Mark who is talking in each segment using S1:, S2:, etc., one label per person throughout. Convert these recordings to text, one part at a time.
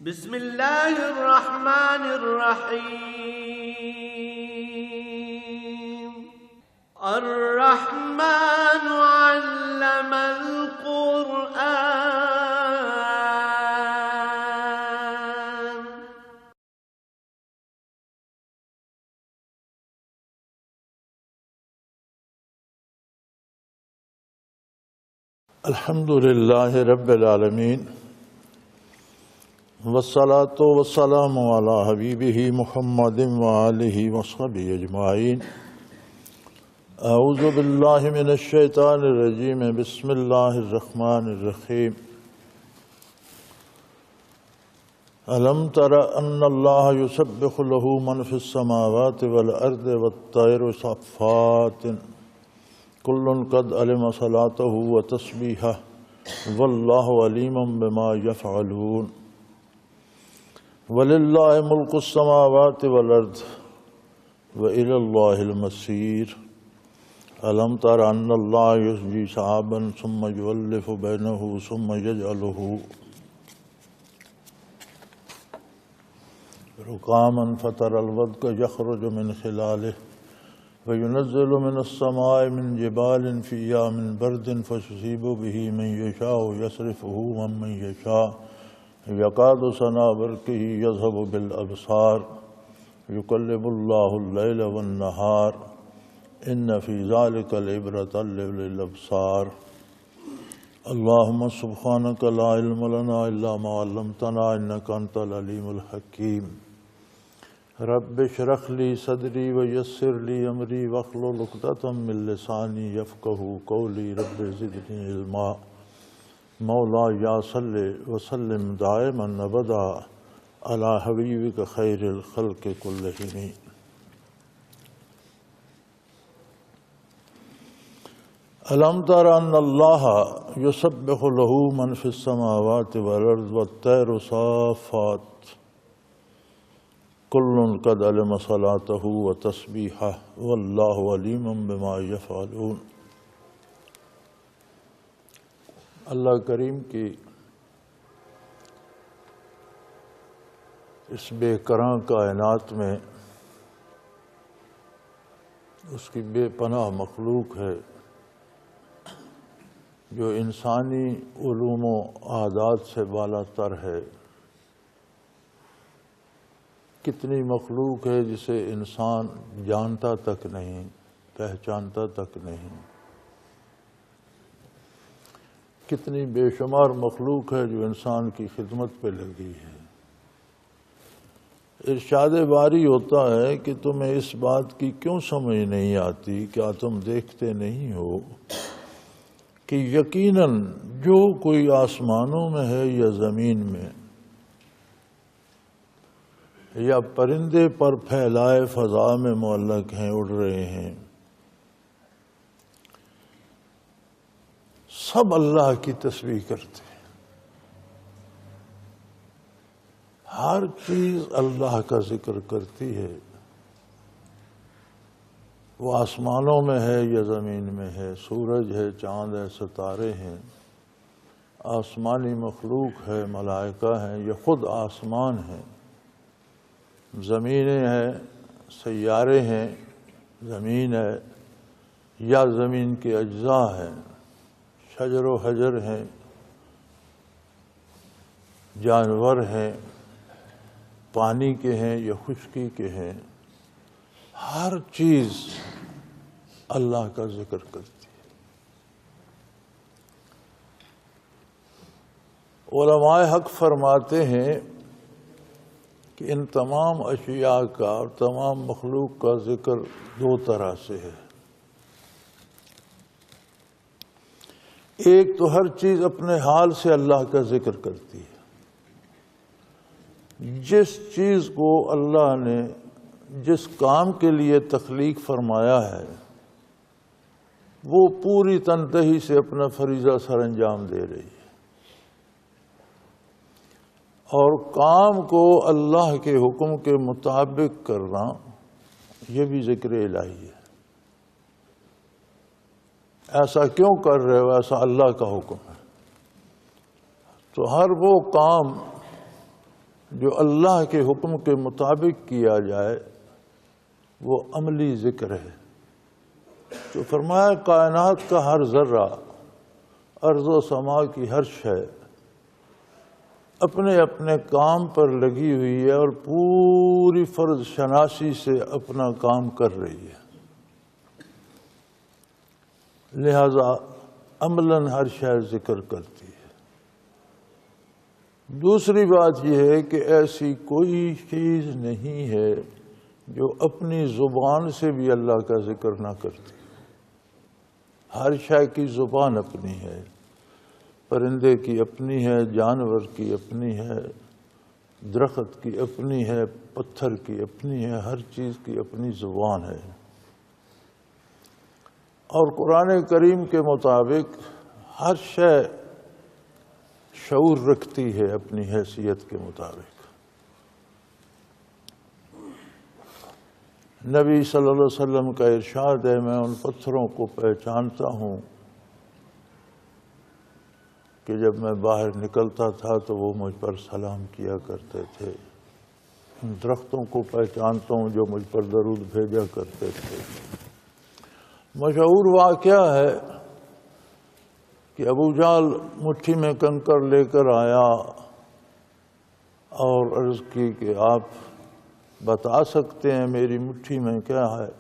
S1: بسم اللہ الرحمن الرحیم الرحمن علم القرآن
S2: الحمد للہ رب العالمین والصلاة والسلام علی حبیبہ محمد وآلہ وصحبہ اجمعین۔ اعوذ باللہ من الشیطان الرجیم، بسم اللہ الرحمن الرحیم۔ الم تر ان اللہ یسبح له من فی السماوات والارض والطیر صفات کل قد علم صلاته وتسبیحہ واللہ علیم بما یفعلون۔ وَلِلَّهِ مُلْكُ السَّمَاوَاتِ وَالْأَرْضِ وَإِلَى اللَّهِ الْمَصِيرُ۔ أَلَمْ تَرَ أَنَّ اللَّهَ يُزْجِي سَحَابًا ثُمَّ يُؤَلِّفُ بَيْنَهُ ثُمَّ يَجْعَلُهُ رُكَامًا فَتَرَى الْوَدْقَ يَخْرُجُ مِنْ خِلَالِهِ وَيُنَزِّلُ مِنَ السَّمَاءِ مِنْ جِبَالٍ فِيهَا مِنْ بَرْدٍ فَيُصِيبُ بِهِ مَنْ يَشَاءُ يَصْرِفُهُ عَمَّنْ يَشَاءُ یکاد ثنا برقہ یذہب بالابصار یقلب اللہ اللیل والنہار ان فی ذلک لعبرۃ لأولی الابصار۔ اللہم سبحانک لا علم لنا الا ما علمتنا انک انت العلیم الحکیم۔ رب اشرح لی صدری ویسر لی امری واحلل عقدۃ من لسانی یفقہوا قولی رب زدنی علما۔ مولا یا صلی وسلم دائما ابدا علی حبیبک خیر الخلق کلہم۔ الم تر ان اللہ یسبح له من فی السماوات والارض والطیر صافات کل قد علم صلاته وتسبیحہ واللہ علیم بما یفعلون۔ اللہ کریم کی اس بے کراں کائنات میں اس کی بے پناہ مخلوق ہے جو انسانی علوم و عادات سے بالا تر ہے۔ کتنی مخلوق ہے جسے انسان جانتا تک نہیں، پہچانتا تک نہیں۔ کتنی بے شمار مخلوق ہے جو انسان کی خدمت پہ لگی ہے۔ ارشاد باری ہوتا ہے کہ تمہیں اس بات کی کیوں سمجھ نہیں آتی، کیا تم دیکھتے نہیں ہو کہ یقیناً جو کوئی آسمانوں میں ہے یا زمین میں یا پرندے پر پھیلائے فضا میں معلق ہیں، اڑ رہے ہیں، سب اللہ کی تسبیح کرتے ہیں۔ ہر چیز اللہ کا ذکر کرتی ہے، وہ آسمانوں میں ہے یا زمین میں ہے، سورج ہے، چاند ہے، ستارے ہیں، آسمانی مخلوق ہے، ملائکہ ہیں، یا خود آسمان ہیں، زمینیں ہیں، سیارے ہیں، زمین ہے یا زمین کے اجزاء ہیں، شجر و حجر ہیں، جانور ہیں، پانی کے ہیں یا خشکی کے ہیں، ہر چیز اللہ کا ذکر کرتی ہے۔ علماء حق فرماتے ہیں کہ ان تمام اشیاء کا اور تمام مخلوق کا ذکر دو طرح سے ہے۔ ایک تو ہر چیز اپنے حال سے اللہ کا ذکر کرتی ہے۔ جس چیز کو اللہ نے جس کام کے لیے تخلیق فرمایا ہے وہ پوری تنتہی سے اپنا فریضہ سر انجام دے رہی ہے، اور کام کو اللہ کے حکم کے مطابق کرنا یہ بھی ذکر الہی ہے۔ ایسا کیوں کر رہے ہو؟ ایسا اللہ کا حکم ہے۔ تو ہر وہ کام جو اللہ کے حکم کے مطابق کیا جائے وہ عملی ذکر ہے۔ تو فرمایا کائنات کا ہر ذرہ، ارض و سما کی ہر شے اپنے اپنے کام پر لگی ہوئی ہے اور پوری فرض شناسی سے اپنا کام کر رہی ہے، لہذا عملاً ہر شے ذکر کرتی ہے۔ دوسری بات یہ ہے کہ ایسی کوئی چیز نہیں ہے جو اپنی زبان سے بھی اللہ کا ذکر نہ کرتی۔ ہر شے کی زبان اپنی ہے، پرندے کی اپنی ہے، جانور کی اپنی ہے، درخت کی اپنی ہے، پتھر کی اپنی ہے، ہر چیز کی اپنی زبان ہے۔ اور قرآن کریم کے مطابق ہر شے شعور رکھتی ہے اپنی حیثیت کے مطابق۔ نبی صلی اللہ علیہ وسلم کا ارشاد ہے، میں ان پتھروں کو پہچانتا ہوں کہ جب میں باہر نکلتا تھا تو وہ مجھ پر سلام کیا کرتے تھے، ان درختوں کو پہچانتا ہوں جو مجھ پر درود بھیجا کرتے تھے۔ مشہور واقعہ ہے کہ ابو جہل مٹھی میں کنکر لے کر آیا اور عرض کی کہ آپ بتا سکتے ہیں میری مٹھی میں کیا ہے؟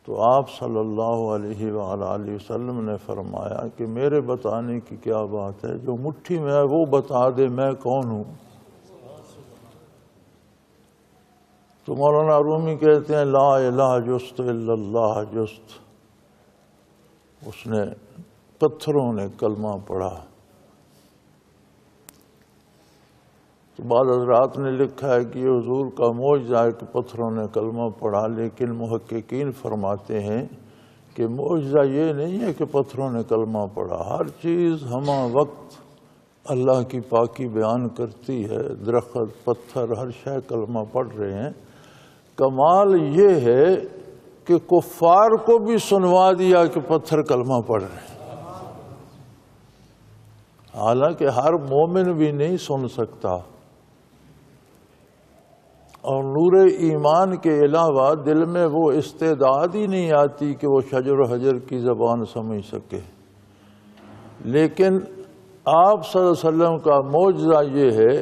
S2: تو آپ صلی اللہ علیہ وآلہ وسلم نے فرمایا کہ میرے بتانے کی کیا بات ہے، جو مٹھی میں ہے وہ بتا دے میں کون ہوں۔ تو مولانا رومی کہتے ہیں لا الہ جست الا اللہ جست، اس نے پتھروں نے کلمہ پڑھا۔ تو بعض حضرات نے لکھا ہے کہ یہ حضور کا معجزہ ہے کہ پتھروں نے کلمہ پڑھا، لیکن محققین فرماتے ہیں کہ معجزہ یہ نہیں ہے کہ پتھروں نے کلمہ پڑھا، ہر چیز ہمہ وقت اللہ کی پاکی بیان کرتی ہے، درخت، پتھر، ہر شے کلمہ پڑھ رہے ہیں۔ کمال یہ ہے کہ کفار کو بھی سنوا دیا کہ پتھر کلمہ پڑھ رہے ہیں، حالانکہ ہر مومن بھی نہیں سن سکتا، اور نور ایمان کے علاوہ دل میں وہ استعداد ہی نہیں آتی کہ وہ شجر و حجر کی زبان سمجھ سکے۔ لیکن آپ صلی اللہ علیہ وسلم کا معجزہ یہ ہے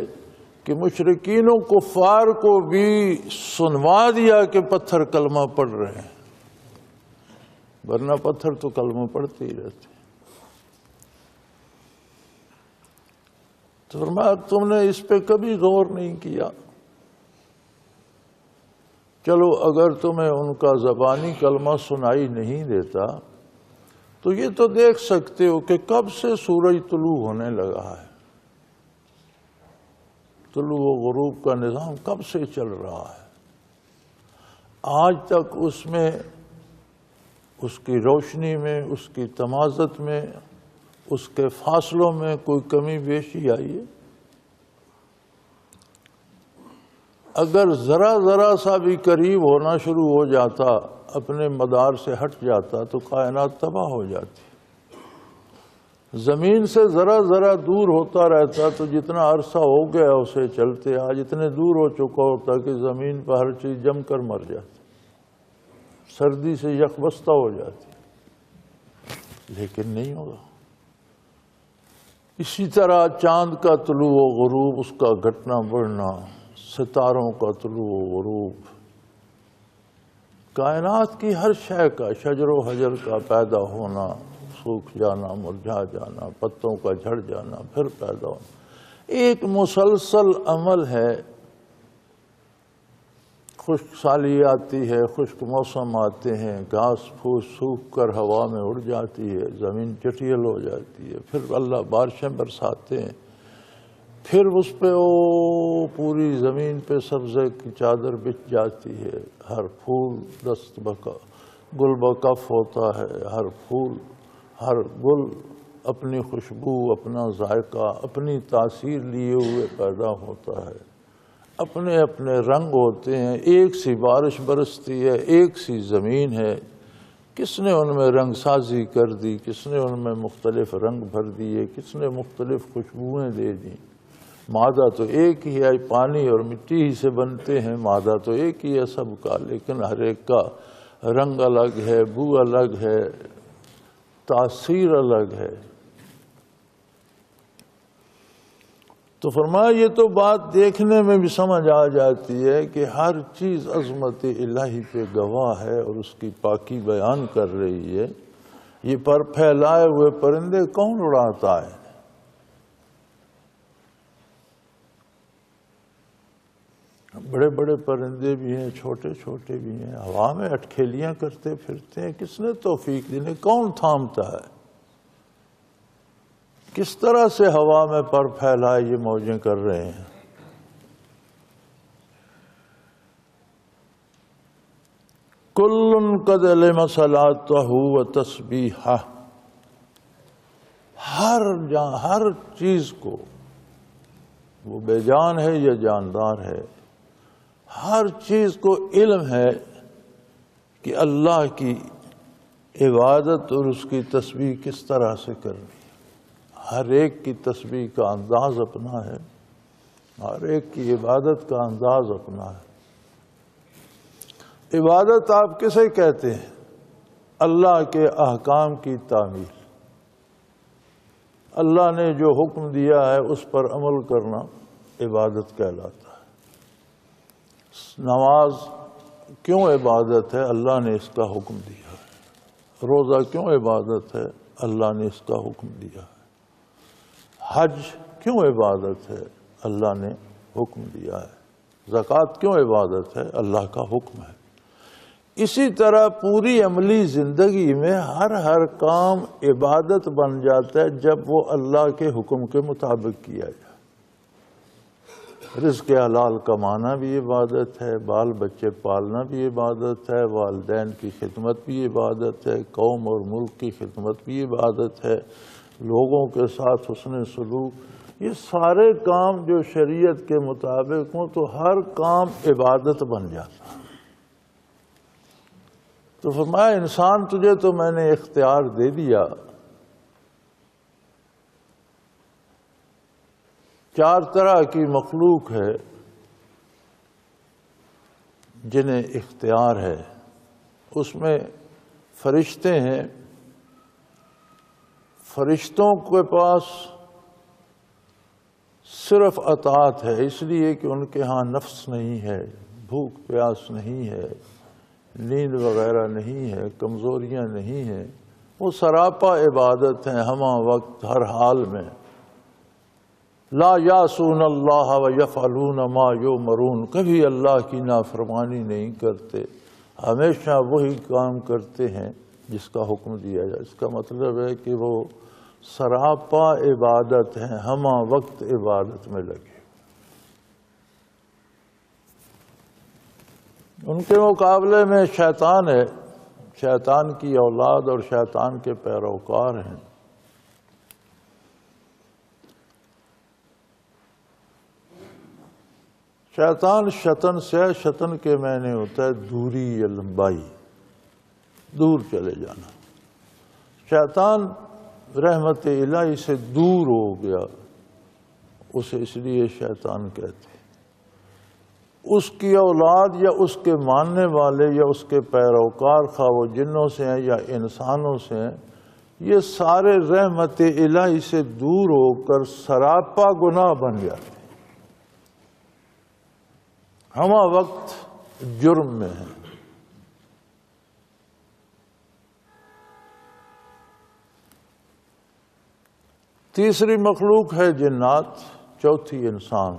S2: کہ مشرکین و کفار کو بھی سنوا دیا کہ پتھر کلمہ پڑھ رہے ہیں، ورنہ پتھر تو کلمہ پڑھتے ہی رہتے۔ تو فرمایا تم نے اس پہ کبھی غور نہیں کیا؟ چلو اگر تمہیں ان کا زبانی کلمہ سنائی نہیں دیتا تو یہ تو دیکھ سکتے ہو کہ کب سے سورج طلوع ہونے لگا ہے، طلوع و غروب کا نظام کب سے چل رہا ہے، آج تک اس میں، اس کی روشنی میں، اس کی تمازت میں، اس کے فاصلوں میں کوئی کمی بیشی آئی ہے؟ اگر ذرا سا بھی قریب ہونا شروع ہو جاتا، اپنے مدار سے ہٹ جاتا تو کائنات تباہ ہو جاتی۔ زمین سے ذرا دور ہوتا رہتا تو جتنا عرصہ ہو گیا اسے چلتے، آج اتنے دور ہو چکا ہوتا کہ زمین پر ہر چیز جم کر مر جاتی، سردی سے یکبستہ ہو جاتی، لیکن نہیں ہوگا۔ اسی طرح چاند کا طلوع و غروب، اس کا گھٹنا بڑھنا، ستاروں کا طلوع و غروب، کائنات کی ہر شے کا، شجر و حجر کا پیدا ہونا، سوکھ جانا، مرجھا جانا، پتوں کا جھڑ جانا، پھر پیدا ہونا، ایک مسلسل عمل ہے۔ خشک سالی آتی ہے، خشک موسم آتے ہیں، گھاس پھوس سوکھ کر ہوا میں اڑ جاتی ہے، زمین چٹیل ہو جاتی ہے، پھر اللہ بارشیں برساتے ہیں، پھر اس پہ پوری زمین پہ سبزے کی چادر بچھ جاتی ہے، ہر پھول گل بکف ہوتا ہے، ہر پھول، ہر گل اپنی خوشبو، اپنا ذائقہ، اپنی تاثیر لیے ہوئے پیدا ہوتا ہے، اپنے اپنے رنگ ہوتے ہیں، ایک سی بارش برستی ہے، ایک سی زمین ہے، کس نے ان میں رنگ سازی کر دی، کس نے ان میں مختلف رنگ بھر دیے، کس نے مختلف خوشبوئیں دے دیں، مادہ تو ایک ہی ہے، پانی اور مٹی ہی سے بنتے ہیں، مادہ تو ایک ہی ہے سب کا، لیکن ہر ایک کا رنگ الگ ہے، بو الگ ہے، تاثیر الگ ہے۔ تو فرمایا یہ تو بات دیکھنے میں بھی سمجھ آ جاتی ہے کہ ہر چیز عظمت الہی پہ گواہ ہے اور اس کی پاکی بیان کر رہی ہے۔ یہ پر پھیلائے ہوئے پرندے کون اڑاتا ہے؟ بڑے بڑے پرندے بھی ہیں، چھوٹے چھوٹے بھی ہیں، ہوا میں اٹکھیلیاں کرتے پھرتے ہیں۔ کس نے توفیق دی؟ کون تھامتا ہے؟ کس طرح سے ہوا میں پر پھیلائے یہ موجیں کر رہے ہیں؟ کل قد علم صلاتہ و تسبیحہ، ہر چیز کو، وہ بے جان ہے یا جاندار ہے، ہر چیز کو علم ہے کہ اللہ کی عبادت اور اس کی تسبیح کس طرح سے کرنی ہے۔ ہر ایک کی تسبیح کا انداز اپنا ہے، ہر ایک کی عبادت کا انداز اپنا ہے۔ عبادت آپ کسے کہتے ہیں؟ اللہ کے احکام کی تعمیل، اللہ نے جو حکم دیا ہے اس پر عمل کرنا عبادت کہلاتا ہے۔ نماز کیوں عبادت ہے؟ اللہ نے اس کا حکم دیا ہے۔ روزہ کیوں عبادت ہے؟ اللہ نے اس کا حکم دیا ہے۔ حج کیوں عبادت ہے؟ اللہ نے حکم دیا ہے۔ زکوٰۃ کیوں عبادت ہے؟ اللہ کا حکم ہے۔ اسی طرح پوری عملی زندگی میں ہر کام عبادت بن جاتا ہے جب وہ اللہ کے حکم کے مطابق کیا جائے۔ رزق حلال کمانا بھی عبادت ہے، بال بچے پالنا بھی عبادت ہے، والدین کی خدمت بھی عبادت ہے، قوم اور ملک کی خدمت بھی عبادت ہے، لوگوں کے ساتھ حسن سلوک، یہ سارے کام جو شریعت کے مطابق ہوں تو ہر کام عبادت بن جاتا ہے۔ تو فرمایا انسان تجھے تو میں نے اختیار دے دیا، چار طرح کی مخلوق ہے جنہیں اختیار ہے۔ اس میں فرشتے ہیں، فرشتوں کے پاس صرف اطاعت ہے، اس لیے کہ ان کے ہاں نفس نہیں ہے، بھوک پیاس نہیں ہے، نیند وغیرہ نہیں ہے، کمزوریاں نہیں ہیں، وہ سراپا عبادت ہیں ہمہ وقت ہر حال میں۔ لا یعصون اللہ ویفعلون ما یؤمرون، کبھی اللہ کی نافرمانی نہیں کرتے، ہمیشہ وہی کام کرتے ہیں جس کا حکم دیا جائے۔ اس کا مطلب ہے کہ وہ سراپا عبادت ہیں، ہمہ وقت عبادت میں لگے۔ ان کے مقابلے میں شیطان ہے، شیطان کی اولاد اور شیطان کے پیروکار ہیں۔ شیطان شطن سے، شطن کے معنی ہوتا ہے دوری یا لمبائی، دور چلے جانا۔ شیطان رحمت الہی سے دور ہو گیا، اسے اس لیے شیطان کہتے ہیں۔ اس کی اولاد یا اس کے ماننے والے یا اس کے پیروکار، خواہ وہ جنوں سے ہیں یا انسانوں سے ہیں، یہ سارے رحمت الہی سے دور ہو کر سراپا گناہ بن جاتے ہیں، ہمہ وقت جرم میں ہیں۔ تیسری مخلوق ہے جنات، چوتھی انسان۔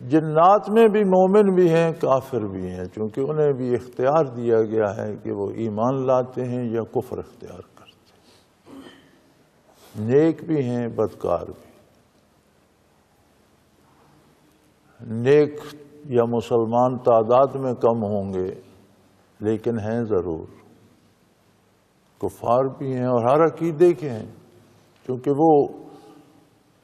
S2: جنات میں بھی مومن بھی ہیں، کافر بھی ہیں، چونکہ انہیں بھی اختیار دیا گیا ہے کہ وہ ایمان لاتے ہیں یا کفر اختیار کرتے ہیں۔ نیک بھی ہیں، بدکار بھی۔ نیک یا مسلمان تعداد میں کم ہوں گے لیکن ہیں ضرور۔ کفار بھی ہیں اور ہر عقیدے کے ہیں، کیونکہ وہ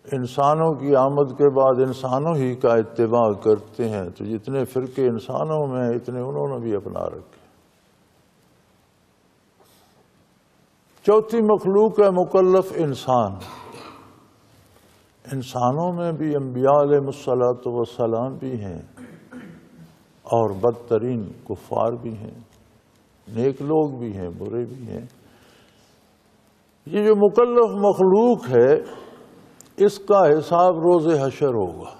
S2: انسانوں کی آمد کے بعد انسانوں ہی کا اتباع کرتے ہیں، تو جتنے فرقے انسانوں میں ہیں اتنے انہوں نے بھی اپنا رکھے۔ چوتھی مخلوق ہے مکلف انسان۔ انسانوں میں بھی انبیاء علیہ الصلوۃ والسلام بھی ہیں اور بدترین کفار بھی ہیں، نیک لوگ بھی ہیں، برے بھی ہیں۔ یہ جو مکلف مخلوق ہے اس کا حساب روز حشر ہوگا۔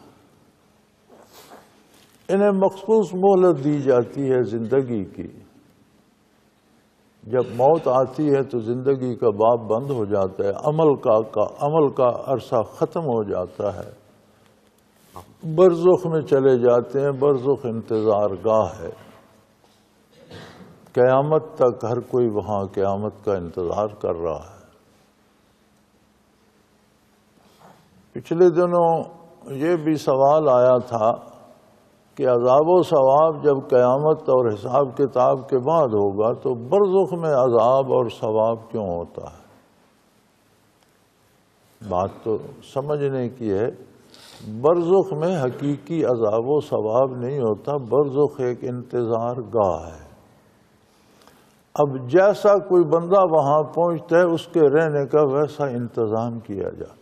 S2: انہیں مخصوص مہلت دی جاتی ہے زندگی کی۔ جب موت آتی ہے تو زندگی کا باب بند ہو جاتا ہے، عمل کا عرصہ ختم ہو جاتا ہے، برزخ میں چلے جاتے ہیں۔ برزخ انتظار گاہ ہے، قیامت تک ہر کوئی وہاں قیامت کا انتظار کر رہا ہے۔ پچھلے دنوں یہ بھی سوال آیا تھا کہ عذاب و ثواب جب قیامت اور حساب کتاب کے بعد ہوگا تو برزخ میں عذاب اور ثواب کیوں ہوتا ہے؟ بات تو سمجھنے کی ہے، برزخ میں حقیقی عذاب و ثواب نہیں ہوتا، برزخ ایک انتظار گاہ ہے۔ اب جیسا کوئی بندہ وہاں پہنچتا ہے اس کے رہنے کا ویسا انتظام کیا جاتا ہے۔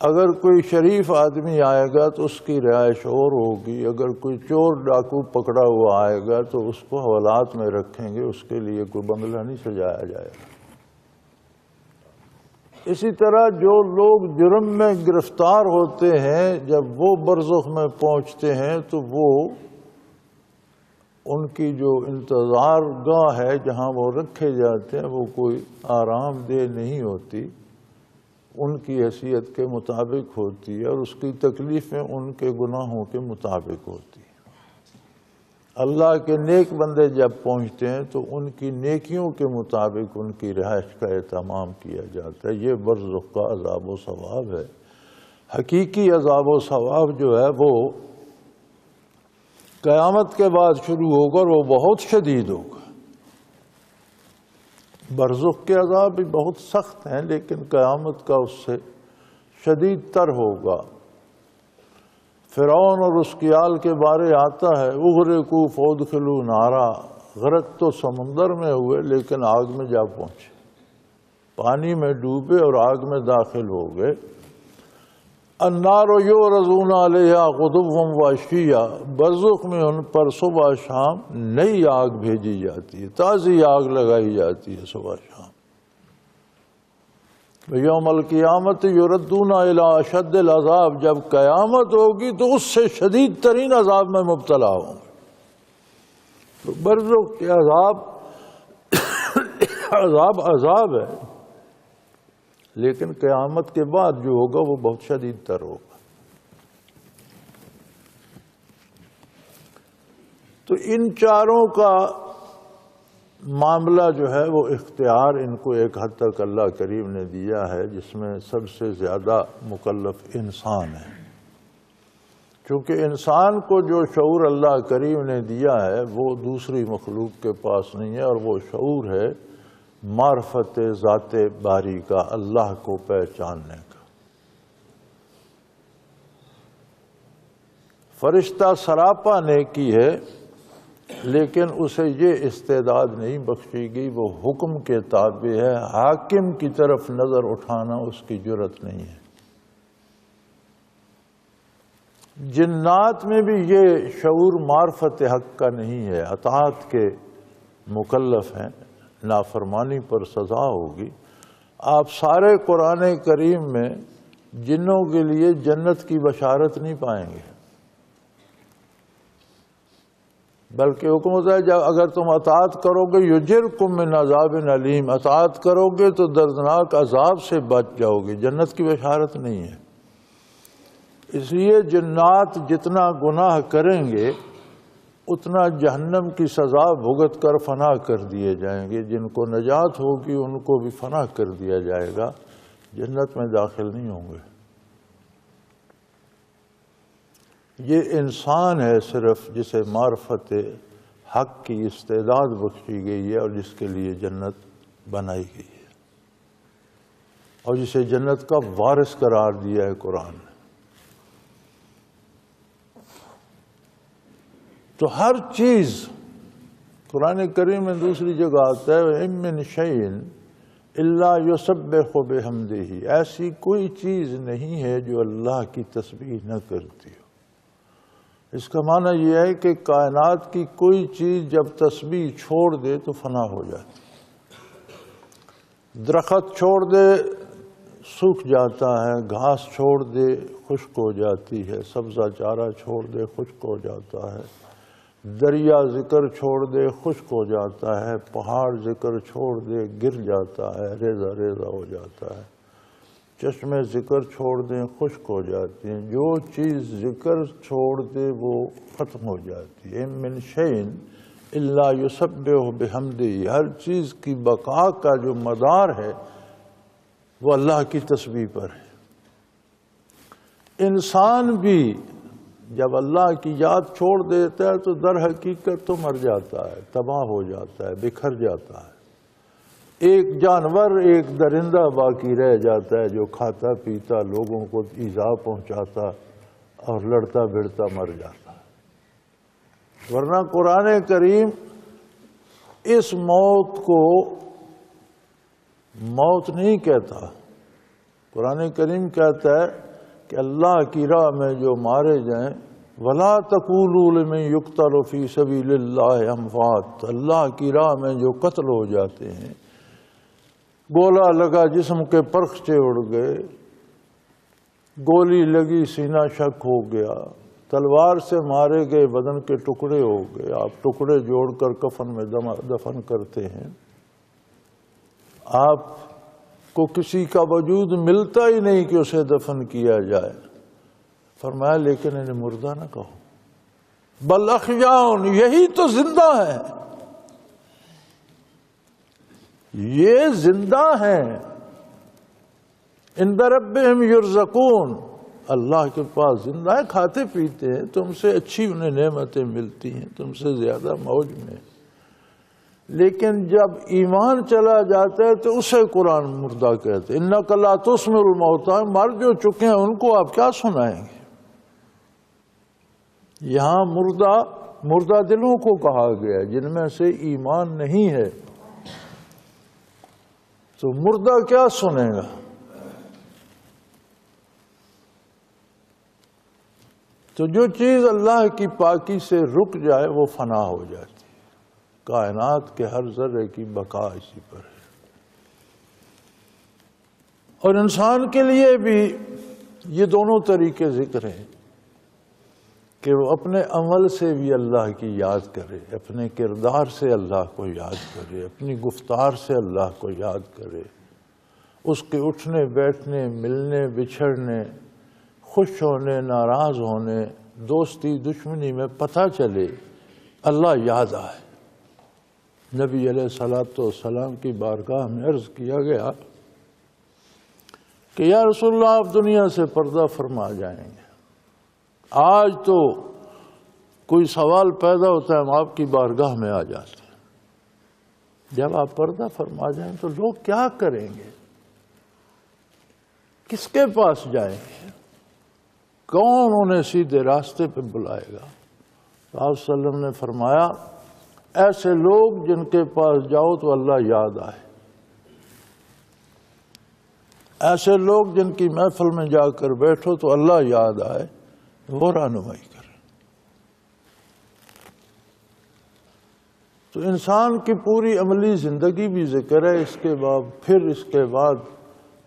S2: اگر کوئی شریف آدمی آئے گا تو اس کی رہائش اور ہوگی، اگر کوئی چور ڈاکو پکڑا ہوا آئے گا تو اس کو حوالات میں رکھیں گے، اس کے لیے کوئی بنگلہ نہیں سجایا جائے گا۔ اسی طرح جو لوگ جرم میں گرفتار ہوتے ہیں جب وہ برزخ میں پہنچتے ہیں تو وہ ان کی جو انتظار گاہ ہے جہاں وہ رکھے جاتے ہیں وہ کوئی آرام دہ نہیں ہوتی، ان کی حیثیت کے مطابق ہوتی ہے اور اس کی تکلیفیں ان کے گناہوں کے مطابق ہوتی ہیں۔ اللہ کے نیک بندے جب پہنچتے ہیں تو ان کی نیکیوں کے مطابق ان کی رہائش کا اہتمام کیا جاتا ہے۔ یہ برزخ کا عذاب و ثواب ہے۔ حقیقی عذاب و ثواب جو ہے وہ قیامت کے بعد شروع ہوگا اور وہ بہت شدید ہوگا۔ برزخ کے عذاب بھی بہت سخت ہیں لیکن قیامت کا اس سے شدید تر ہوگا۔ فرعون اور اس کی آل کے بارے آتا ہے، اغرقوا فادخلوا نارا، غرق تو سمندر میں ہوئے لیکن آگ میں جا پہنچے، پانی میں ڈوبے اور آگ میں داخل ہو گئے۔ النار یعرضون علیہا غدوا وعشیا، برزخ میں ان پر صبح شام نئی آگ بھیجی جاتی ہے، تازی آگ لگائی جاتی ہے صبح شام۔ یوم القیامت یردون الی اشد العذاب، جب قیامت ہوگی تو اس سے شدید ترین عذاب میں مبتلا ہوں گے۔ تو برزخ کے عذاب ہے لیکن قیامت کے بعد جو ہوگا وہ بہت شدید تر ہوگا۔ تو ان چاروں کا معاملہ جو ہے وہ اختیار ان کو ایک حد تک اللہ کریم نے دیا ہے، جس میں سب سے زیادہ مکلف انسان ہے۔ چونکہ انسان کو جو شعور اللہ کریم نے دیا ہے وہ دوسری مخلوق کے پاس نہیں ہے، اور وہ شعور ہے معرفت ذات باری کا، اللہ کو پہچاننے کا۔ فرشتہ سراپا نیکی ہے لیکن اسے یہ استعداد نہیں بخشی گئی، وہ حکم کے تابع ہے، حاکم کی طرف نظر اٹھانا اس کی جرت نہیں ہے۔ جنات میں بھی یہ شعور معرفت حق کا نہیں ہے، اطاعت کے مکلف ہیں، نافرمانی پر سزا ہوگی۔ آپ سارے قرآن کریم میں جنوں کے لیے جنت کی بشارت نہیں پائیں گے، بلکہ حکم ہوتا ہے جب اگر تم اطاعت کرو گے یجرکم من عذاب علیم، اطاعت کرو گے تو دردناک عذاب سے بچ جاؤ گے، جنت کی بشارت نہیں ہے۔ اس لیے جنات جتنا گناہ کریں گے اتنا جہنم کی سزا بھگت کر فنا کر دیے جائیں گے، جن کو نجات ہوگی ان کو بھی فنا کر دیا جائے گا، جنت میں داخل نہیں ہوں گے۔ یہ انسان ہے صرف جسے معرفت حق کی استعداد بخشی گئی ہے اور جس کے لیے جنت بنائی گئی ہے اور جسے جنت کا وارث قرار دیا ہے قرآن نے۔ تو ہر چیز قرآن کریم میں دوسری جگہ آتا ہے وَإِن مِّن شَيْءٍ الا یسبح بحمدہ، ایسی کوئی چیز نہیں ہے جو اللہ کی تسبیح نہ کرتی ہو۔ اس کا معنی یہ ہے کہ کائنات کی کوئی چیز جب تسبیح چھوڑ دے تو فنا ہو جاتی، درخت چھوڑ دے سوکھ جاتا ہے، گھاس چھوڑ دے خشک ہو جاتی ہے، سبزہ چارہ چھوڑ دے خشک ہو جاتا ہے، دریا ذکر چھوڑ دے خشک ہو جاتا ہے، پہاڑ ذکر چھوڑ دے گر جاتا ہے، ریزہ ریزہ ہو جاتا ہے، چشمے ذکر چھوڑ دیں خشک ہو جاتی ہیں، جو چیز ذکر چھوڑ دے وہ ختم ہو جاتی ہے۔ من شیء الا یسبح بحمدہ، ہر چیز کی بقا کا جو مدار ہے وہ اللہ کی تسبیح پر ہے۔ انسان بھی جب اللہ کی یاد چھوڑ دیتا ہے تو در حقیقت تو مر جاتا ہے، تباہ ہو جاتا ہے، بکھر جاتا ہے۔ ایک جانور، ایک درندہ باقی رہ جاتا ہے جو کھاتا پیتا، لوگوں کو ایذا پہنچاتا اور لڑتا بھڑتا مر جاتا ہے۔ ورنہ قرآن کریم اس موت کو موت نہیں کہتا، قرآن کریم کہتا ہے کہ اللہ کی راہ میں جو مارے جائیں، وَلَا تَقُولُوا لِمَن يُقْتَلُ فِي سَبِيلِ اللَّهِ أَمْوَاتٌ، اللہ کی راہ میں جو قتل ہو جاتے ہیں، گولا لگا جسم کے پرخچے اڑ گئے، گولی لگی سینہ شک ہو گیا، تلوار سے مارے گئے بدن کے ٹکڑے ہو گئے، آپ ٹکڑے جوڑ کر کفن میں دفن کرتے ہیں، آپ کو کسی کا وجود ملتا ہی نہیں کہ اسے دفن کیا جائے۔ فرمایا لیکن انہیں مردہ نہ کہو، بل احیاء، یہی تو زندہ ہے، یہ زندہ ہیں، عند ربہم یرزقون، اللہ کے پاس زندہ ہے، کھاتے پیتے ہیں، تم سے اچھی انہیں نعمتیں ملتی ہیں، تم سے زیادہ موج میں۔ لیکن جب ایمان چلا جاتا ہے تو اسے قرآن مردہ کہتے ہیں۔ انک لا تسمع الموتیٰ، مر جو چکے ہیں ان کو آپ کیا سنائیں گے؟ یہاں مردہ دلوں کو کہا گیا جن میں سے ایمان نہیں ہے، تو مردہ کیا سنے گا؟ تو جو چیز اللہ کی پاکی سے رک جائے وہ فنا ہو جاتی ہے۔ کائنات کے ہر ذرے کی بقا اسی پر ہے۔ اور انسان کے لیے بھی یہ دونوں طریقے ذکر ہیں کہ وہ اپنے عمل سے بھی اللہ کی یاد کرے، اپنے کردار سے اللہ کو یاد کرے، اپنی گفتار سے اللہ کو یاد کرے، اس کے اٹھنے بیٹھنے، ملنے بچھڑنے، خوش ہونے ناراض ہونے، دوستی دشمنی میں پتہ چلے، اللہ یاد آئے۔ نبی علیہ السلام کی بارگاہ میں عرض کیا گیا کہ یا رسول اللہ آپ دنیا سے پردہ فرما جائیں گے، آج تو کوئی سوال پیدا ہوتا ہے ہم آپ کی بارگاہ میں آ جاتے ہیں، جب آپ پردہ فرما جائیں تو لوگ کیا کریں گے؟ کس کے پاس جائیں گے؟ کون انہیں سیدھے راستے پہ بلائے گا؟ آپ صلی اللہ علیہ وسلم نے فرمایا ایسے لوگ جن کے پاس جاؤ تو اللہ یاد آئے، ایسے لوگ جن کی محفل میں جا کر بیٹھو تو اللہ یاد آئے، وہ رہنمائی کرے۔ تو انسان کی پوری عملی زندگی بھی ذکر ہے، اس کے بعد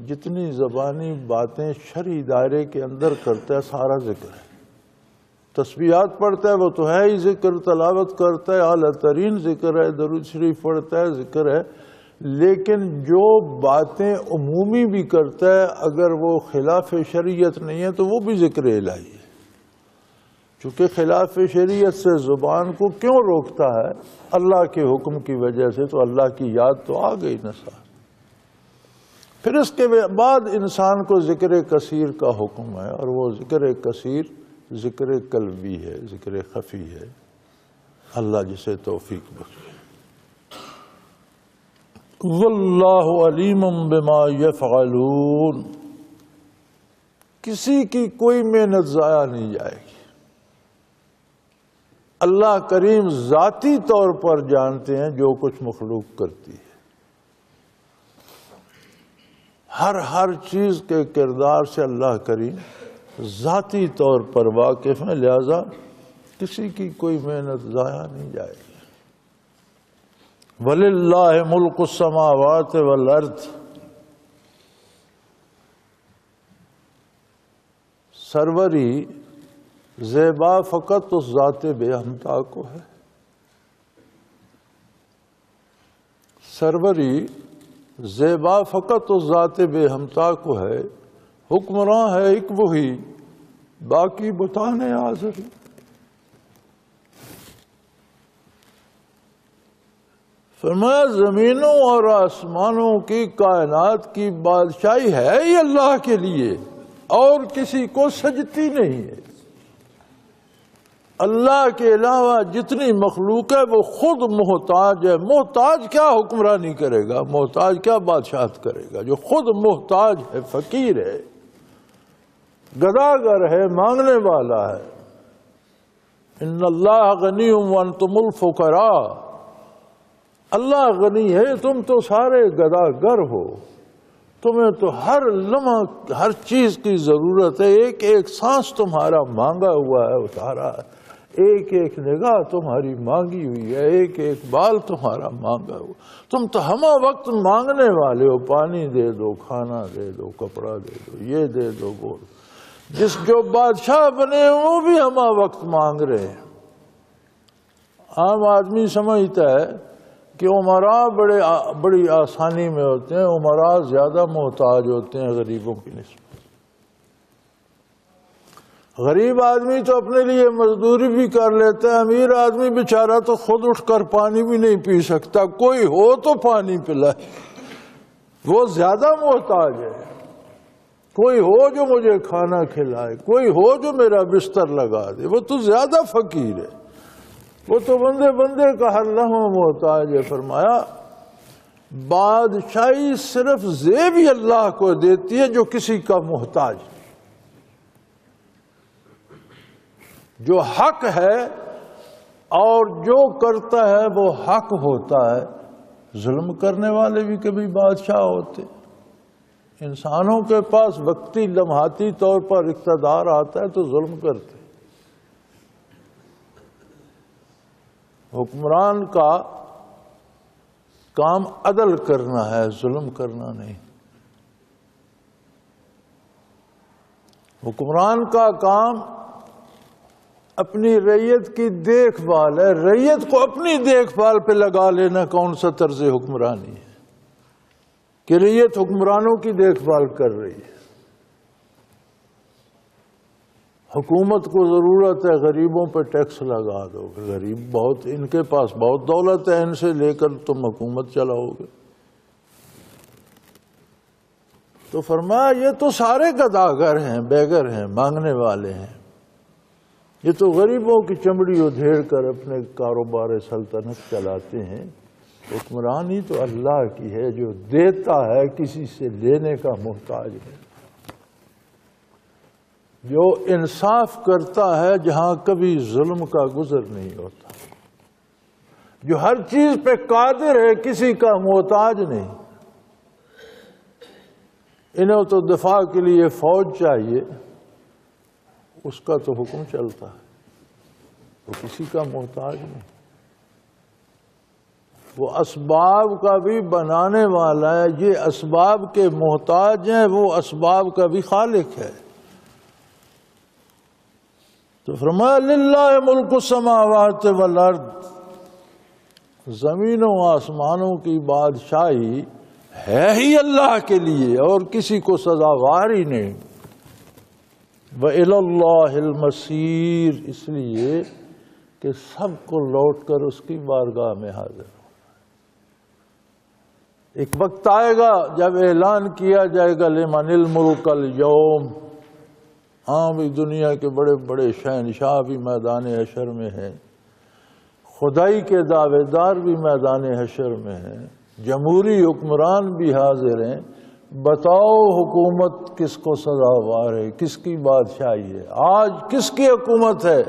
S2: جتنی زبانی باتیں شرعی دائرے کے اندر کرتا ہے سارا ذکر ہے۔ تسبیحات پڑھتا ہے وہ تو ہے ہی ذکر، تلاوت کرتا ہے اعلیٰ ترین ذکر ہے، درود شریف پڑھتا ہے ذکر ہے، لیکن جو باتیں عمومی بھی کرتا ہے اگر وہ خلاف شریعت نہیں ہے تو وہ بھی ذکر الہی ہے۔ چونکہ خلاف شریعت سے زبان کو کیوں روکتا ہے؟ اللہ کے حکم کی وجہ سے، تو اللہ کی یاد تو آ گئی نا ساتھ۔ پھر اس کے بعد انسان کو ذکر کثیر کا حکم ہے، اور وہ ذکر کثیر ذکر قلبی ہے، ذکر خفی ہے، اللہ جسے توفیق بخشے۔ واللہ علیم بما یفعلون، کسی کی کوئی محنت ضائع نہیں جائے گی، اللہ کریم ذاتی طور پر جانتے ہیں جو کچھ مخلوق کرتی ہے۔ ہر چیز کے کردار سے اللہ کریم ذاتی طور پر واقف ہیں، لہذا کسی کی کوئی محنت ضائع نہیں جائے گی۔ وَلِلَّهِ مُلْكُ السَّمَاوَاتِ وَالْأَرْضِ، سروری زیبا فقط اس ذات بے ہمتا کو ہے، سروری زیبا فقط اس ذات بے ہمتا کو ہے، حکمراں ہے ایک وہی، باقی بتانے حاضر۔ فرمایا زمینوں اور آسمانوں کی کائنات کی بادشاہی ہے ہی اللہ کے لیے اور کسی کو سجتی نہیں ہے۔ اللہ کے علاوہ جتنی مخلوق ہے وہ خود محتاج ہے۔ محتاج کیا حکمرانی کرے گا، محتاج کیا بادشاہت کرے گا؟ جو خود محتاج ہے، فقیر ہے، گداگر ہے، مانگنے والا ہے۔ ان اللہ غنی وانتم الفقراء، اللہ غنی ہے، تم تو سارے گداگر ہو، تمہیں تو ہر لمحہ ہر چیز کی ضرورت ہے، ایک ایک سانس تمہارا مانگا ہوا ہے، اتارا ہے، ایک ایک نگاہ تمہاری مانگی ہوئی ہے، ایک ایک بال تمہارا مانگا ہوا، تم تو ہمہ وقت مانگنے والے ہو، پانی دے دو، کھانا دے دو، کپڑا دے دو، یہ دے دو، وہ۔ جس جو بادشاہ بنے ہیں وہ بھی ہمہ وقت مانگ رہے ہیں۔ عام آدمی سمجھتا ہے کہ عمراء بڑی آسانی میں ہوتے ہیں، عمراء زیادہ محتاج ہوتے ہیں غریبوں کی نسبت۔ غریب آدمی تو اپنے لیے مزدوری بھی کر لیتا ہے، امیر آدمی بیچارہ تو خود اٹھ کر پانی بھی نہیں پی سکتا، کوئی ہو تو پانی پلائے، وہ زیادہ محتاج ہے۔ کوئی ہو جو مجھے کھانا کھلائے، کوئی ہو جو میرا بستر لگا دے، وہ تو زیادہ فقیر ہے، وہ تو بندے کا ہر لمحہ محتاج ہے۔ فرمایا بادشاہی صرف زیب ہی اللہ کو دیتی ہے جو کسی کا محتاج ہے۔ جو حق ہے اور جو کرتا ہے وہ حق ہوتا ہے۔ ظلم کرنے والے بھی کبھی بادشاہ ہوتے۔ انسانوں کے پاس وقتی لمحاتی طور پر اقتدار آتا ہے تو ظلم کرتے۔ حکمران کا کام عدل کرنا ہے، ظلم کرنا نہیں۔ حکمران کا کام اپنی رعیت کی دیکھ بھال ہے، رعیت کو اپنی دیکھ بھال پہ لگا لینا کون سا طرز حکمرانی ہے کہ رعیت حکمرانوں کی دیکھ بھال کر رہی ہے۔ حکومت کو ضرورت ہے غریبوں پہ ٹیکس لگا دو، غریب بہت، ان کے پاس بہت دولت ہے، ان سے لے کر تم حکومت چلاؤ گے۔ تو فرمایا یہ تو سارے گداگر ہیں، بیگر ہیں، مانگنے والے ہیں، یہ تو غریبوں کی چمڑی ادھیڑ کر اپنے کاروبار سلطنت چلاتے ہیں۔ حکمرانی تو اللہ کی ہے جو دیتا ہے، کسی سے لینے کا محتاج ہے، جو انصاف کرتا ہے جہاں کبھی ظلم کا گزر نہیں ہوتا، جو ہر چیز پہ قادر ہے، کسی کا محتاج نہیں۔ انہیں تو دفاع کے لیے فوج چاہیے، اس کا تو حکم چلتا ہے، وہ کسی کا محتاج نہیں۔ وہ اسباب کا بھی بنانے والا ہے، یہ اسباب کے محتاج ہیں، وہ اسباب کا بھی خالق ہے۔ تو فرمایا للہ ملک السماوات والارض، زمینوں آسمانوں کی بادشاہی ہے ہی اللہ کے لیے اور کسی کو سزاوار ہی نہیں۔ وَإِلَى اللَّهِ الْمَصِيرُ، اس لیے کہ سب کو لوٹ کر اس کی بارگاہ میں حاضر ہو۔ ایک وقت آئے گا جب اعلان کیا جائے گا لمن الملک اليوم، ہاں بھی دنیا کے بڑے بڑے شہنشاہ بھی میدان حشر میں ہیں، خدائی کے دعوے دار بھی میدان حشر میں ہیں، جمہوری حکمران بھی حاضر ہیں۔ بتاؤ حکومت کس کو سزاوار ہے، کس کی بادشاہی ہے، آج کس کی حکومت ہے؟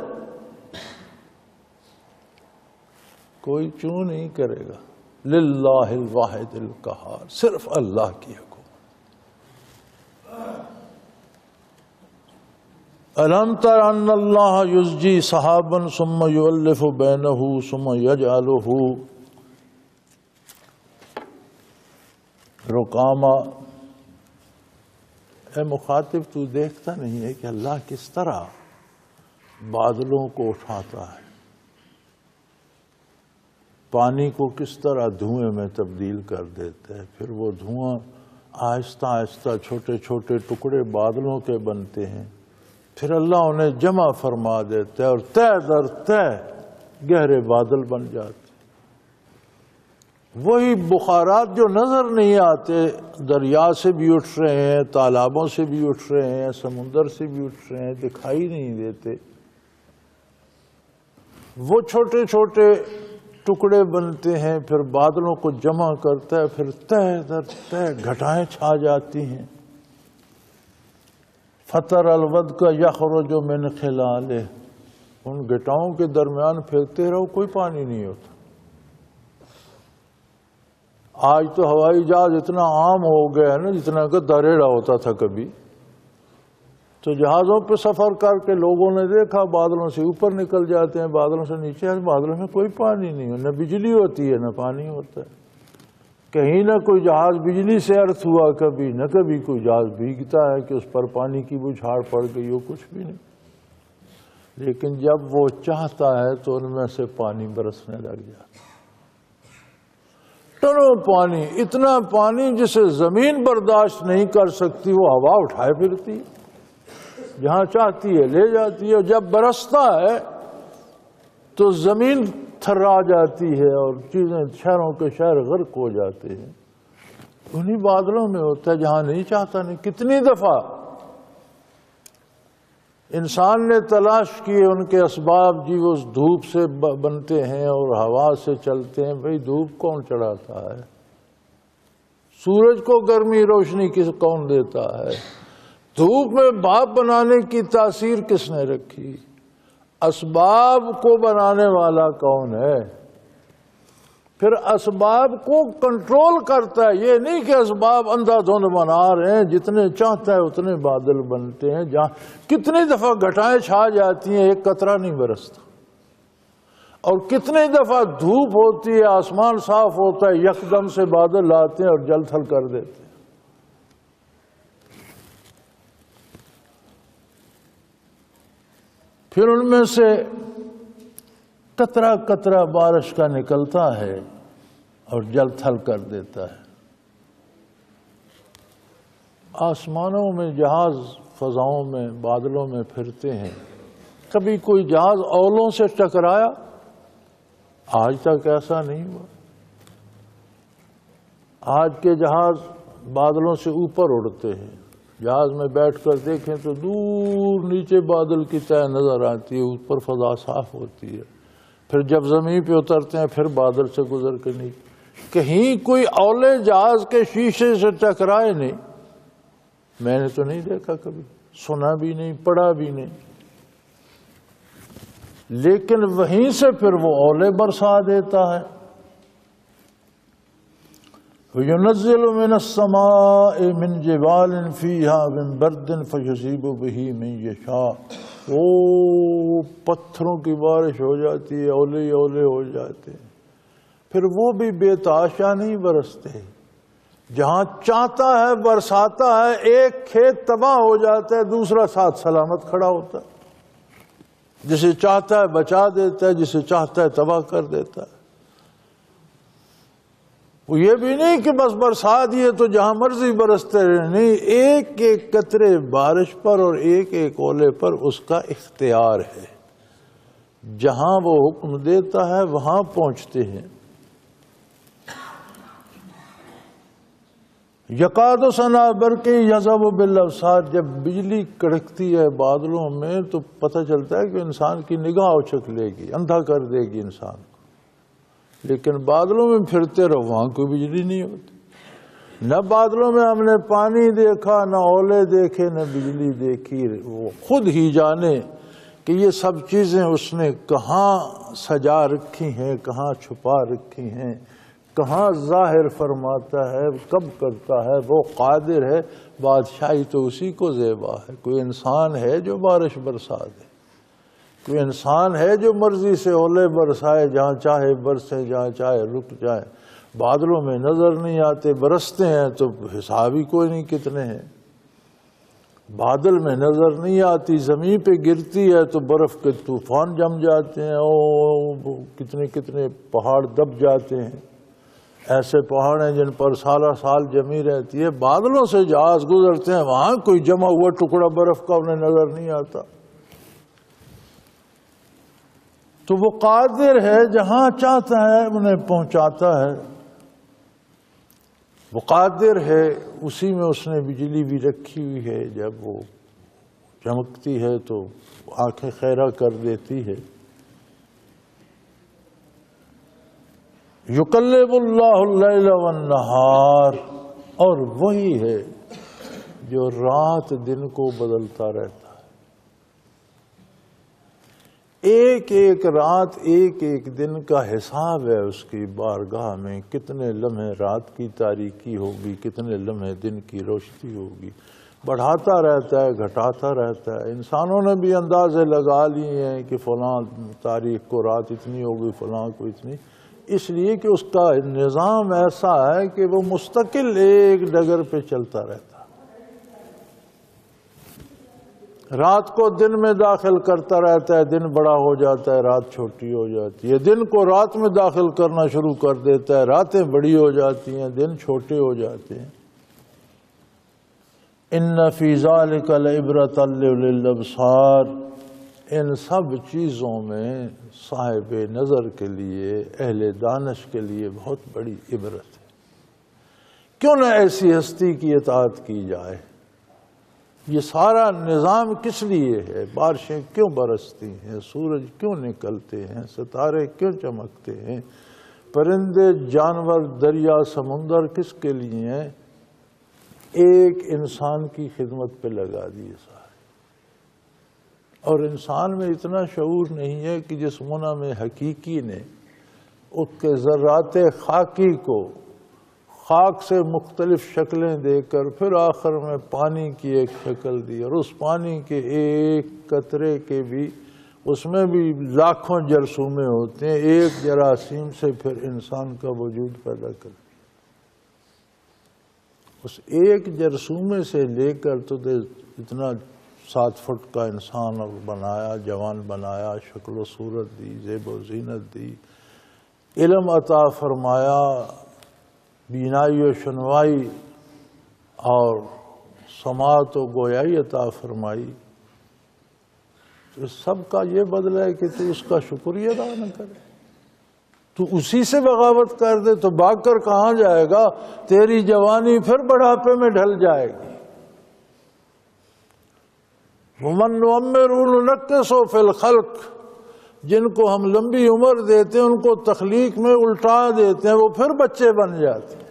S2: کوئی چوں نہیں کرے گا۔ للہ الواحد القہار، صرف اللہ کی حکومت۔ ألم تر أن الله يزجي سحابا ثم يؤلف بينه ثم يجعله رکاما. اے مخاطب تو دیکھتا نہیں ہے کہ اللہ کس طرح بادلوں کو اٹھاتا ہے، پانی کو کس طرح دھوئیں میں تبدیل کر دیتا ہے، پھر وہ دھواں آہستہ آہستہ چھوٹے چھوٹے ٹکڑے بادلوں کے بنتے ہیں، پھر اللہ انہیں جمع فرما دیتا ہے اور تہ در تہ گہرے بادل بن جاتے. وہی بخارات جو نظر نہیں آتے، دریا سے بھی اٹھ رہے ہیں، تالابوں سے بھی اٹھ رہے ہیں، سمندر سے بھی اٹھ رہے ہیں، دکھائی نہیں دیتے، وہ چھوٹے چھوٹے ٹکڑے بنتے ہیں، پھر بادلوں کو جمع کرتا ہے، پھر تہ در تہ گھٹائیں چھا جاتی ہیں. فطر الودق یخرج من خلالہ، ان گھٹاؤں کے درمیان پھینکتے رہو کوئی پانی نہیں ہوتا. آج تو ہوائی جہاز اتنا عام ہو گیا ہے نا، جتنا کہ دریڑا ہوتا تھا کبھی. تو جہازوں پہ سفر کر کے لوگوں نے دیکھا بادلوں سے اوپر نکل جاتے ہیں، بادلوں سے نیچے، بادلوں میں کوئی پانی نہیں ہے، نہ بجلی ہوتی ہے نہ پانی ہوتا ہے. کہیں نہ کوئی جہاز بجلی سے ارتھ ہوا کبھی، نہ کبھی کوئی جہاز بھیگتا ہے کہ اس پر پانی کی بچھاڑ پڑ گئی ہو، کچھ بھی نہیں. لیکن جب وہ چاہتا ہے تو ان میں سے پانی برسنے لگ جاتا ہے. ٹنوں پانی، اتنا پانی جسے زمین برداشت نہیں کر سکتی وہ ہوا اٹھائے پھرتی ہے، جہاں چاہتی ہے لے جاتی ہے. اور جب برستا ہے تو زمین تھرا جاتی ہے اور چیزیں شہروں کے شہر غرق ہو جاتے ہیں. انہی بادلوں میں ہوتا ہے جہاں نہیں چاہتا نہیں. کتنی دفعہ انسان نے تلاش کیے ان کے اسباب، جی وہ دھوپ سے بنتے ہیں اور ہوا سے چلتے ہیں. بھئی دھوپ کون چڑھاتا ہے؟ سورج کو گرمی روشنی کون دیتا ہے؟ دھوپ میں بھاپ بنانے کی تاثیر کس نے رکھی؟ اسباب کو بنانے والا کون ہے؟ پھر اسباب کو کنٹرول کرتا ہے. یہ نہیں کہ اسباب اندھا دھند بنا رہے ہیں، جتنے چاہتا ہے اتنے بادل بنتے ہیں. جہاں کتنی دفعہ گھٹائیں چھا جاتی ہیں، ایک قطرہ نہیں برستا. اور کتنی دفعہ دھوپ ہوتی ہے، آسمان صاف ہوتا ہے، یکدم سے بادل آتے ہیں اور جل تھل کر دیتے ہیں. پھر ان میں سے قطرہ قطرہ بارش کا نکلتا ہے اور جل تھل کر دیتا ہے. آسمانوں میں جہاز فضاؤں میں بادلوں میں پھرتے ہیں. کبھی کوئی جہاز اولوں سے ٹکرایا؟ آج تک ایسا نہیں ہوا. آج کے جہاز بادلوں سے اوپر اڑتے ہیں. جہاز میں بیٹھ کر دیکھیں تو دور نیچے بادل کی تہ نظر آتی ہے، اوپر فضا صاف ہوتی ہے. پھر جب زمین پہ اترتے ہیں پھر بادل سے گزر کے نہیں. کہیں کوئی اولے جہاز کے شیشے سے ٹکرائے نہیں. میں نے تو نہیں دیکھا، کبھی سنا بھی نہیں، پڑھا بھی نہیں. لیکن وہیں سے پھر وہ اولے برسا دیتا ہے. وَيُنَزِّلُ مِنَ السَّمَاءِ مِن جِبَالٍ فِيهَا مِن بَرْدٍ فَيُصِيبُ بِهِ مَن يَشَاءُ. وہ پتھروں کی بارش ہو جاتی ہے، اولے اولے ہو جاتے ہیں. پھر وہ بھی بے تحاشا نہیں برستے، جہاں چاہتا ہے برساتا ہے. ایک کھیت تباہ ہو جاتا ہے، دوسرا ساتھ سلامت کھڑا ہوتا ہے. جسے چاہتا ہے بچا دیتا ہے، جسے چاہتا ہے تباہ کر دیتا ہے. وہ یہ بھی نہیں کہ بس برسا دیے تو جہاں مرضی برستے رہے، نہیں. ایک ایک قطرے بارش پر اور ایک ایک اولے پر اس کا اختیار ہے. جہاں وہ حکم دیتا ہے وہاں پہنچتے ہیں. یکاد ثنا برقی یضرب بالابصار. جب بجلی کڑکتی ہے بادلوں میں تو پتہ چلتا ہے کہ انسان کی نگاہ اچک لے گی، اندھا کر دے گی انسان کو. لیکن بادلوں میں پھرتے رہو، وہاں کوئی بجلی نہیں ہوتی. نہ بادلوں میں ہم نے پانی دیکھا، نہ اولے دیکھے، نہ بجلی دیکھی. وہ خود ہی جانے کہ یہ سب چیزیں اس نے کہاں سجا رکھی ہیں، کہاں چھپا رکھی ہیں، کہاں ظاہر فرماتا ہے، کب کرتا ہے، وہ قادر ہے، بادشاہی تو اسی کو زیبا ہے۔ کوئی انسان ہے جو بارش برسا دے، کوئی انسان ہے جو مرضی سے اولے برسائے، جہاں چاہے برسے، جہاں چاہے رک جائے۔ بادلوں میں نظر نہیں آتے، برستے ہیں تو حساب ہی کوئی نہیں کتنے ہیں۔ بادل میں نظر نہیں آتی، زمین پہ گرتی ہے تو برف کے طوفان جم جاتے ہیں، کتنے کتنے پہاڑ دب جاتے ہیں۔ ایسے پہاڑ ہیں جن پر سالہ سال جمی رہتی ہے، بادلوں سے جہاز گزرتے ہیں، وہاں کوئی جمع ہوا ٹکڑا برف کا انہیں نظر نہیں آتا۔ تو وہ قادر ہے، جہاں چاہتا ہے انہیں پہنچاتا ہے۔ وہ قادر ہے، اسی میں اس نے بجلی بھی رکھی ہوئی ہے، جب وہ چمکتی ہے تو آنکھیں خیرہ کر دیتی ہے۔ یقلب اللہ اللیل والنہار، اور وہی ہے جو رات دن کو بدلتا رہتا ہے۔ ایک ایک رات ایک ایک دن کا حساب ہے اس کی بارگاہ میں، کتنے لمحے رات کی تاریکی ہوگی، کتنے لمحے دن کی روشنی ہوگی، بڑھاتا رہتا ہے، گھٹاتا رہتا ہے۔ انسانوں نے بھی اندازے لگا لیے ہیں کہ فلاں تاریخ کو رات اتنی ہوگی، فلاں کو اتنی، اس لیے کہ اس کا نظام ایسا ہے کہ وہ مستقل ایک ڈگر پہ چلتا رہتا ہے۔ رات کو دن میں داخل کرتا رہتا ہے، دن بڑا ہو جاتا ہے، رات چھوٹی ہو جاتی ہے، دن کو رات میں داخل کرنا شروع کر دیتا ہے، راتیں بڑی ہو جاتی ہیں، دن چھوٹے ہو جاتے ہیں۔ ان فی ذلک لعبرۃ لأولی الابصار، ان سب چیزوں میں صاحب نظر کے لیے، اہل دانش کے لیے بہت بڑی عبرت ہے۔ کیوں نہ ایسی ہستی کی اطاعت کی جائے؟ یہ سارا نظام کس لیے ہے؟ بارشیں کیوں برستی ہیں؟ سورج کیوں نکلتے ہیں؟ ستارے کیوں چمکتے ہیں؟ پرندے، جانور، دریا، سمندر کس کے لیے ہیں؟ ایک انسان کی خدمت پہ لگا دیے سارے۔ اور انسان میں اتنا شعور نہیں ہے کہ جس منعم حقیقی نے اس کے ذرات خاکی کو خاک سے مختلف شکلیں دے کر پھر آخر میں پانی کی ایک شکل دی، اور اس پانی کے ایک قطرے کے بھی، اس میں بھی لاکھوں جرثومے ہوتے ہیں، ایک جراثیم سے پھر انسان کا وجود پیدا کر۔ اس ایک جرثومے سے لے کر تو اتنا 7 فٹ کا انسان بنایا، جوان بنایا، شکل و صورت دی، زیب و زینت دی، علم عطا فرمایا، بینائی و شنوائی اور سماعت و گویائی عطا فرمائی۔ تو اس سب کا یہ بدلہ ہے کہ تو اس کا شکریہ ادا نہ کرے، تو اسی سے بغاوت کر دے تو بھاگ کر کہاں جائے گا؟ تیری جوانی پھر بڑھاپے میں ڈھل جائے گی۔ وَمَن نُعَمِّرْهُ نُنَكِّسْهُ فِي الْخَلْقِ، جن کو ہم لمبی عمر دیتے ہیں ان کو تخلیق میں الٹا دیتے ہیں، وہ پھر بچے بن جاتے ہیں۔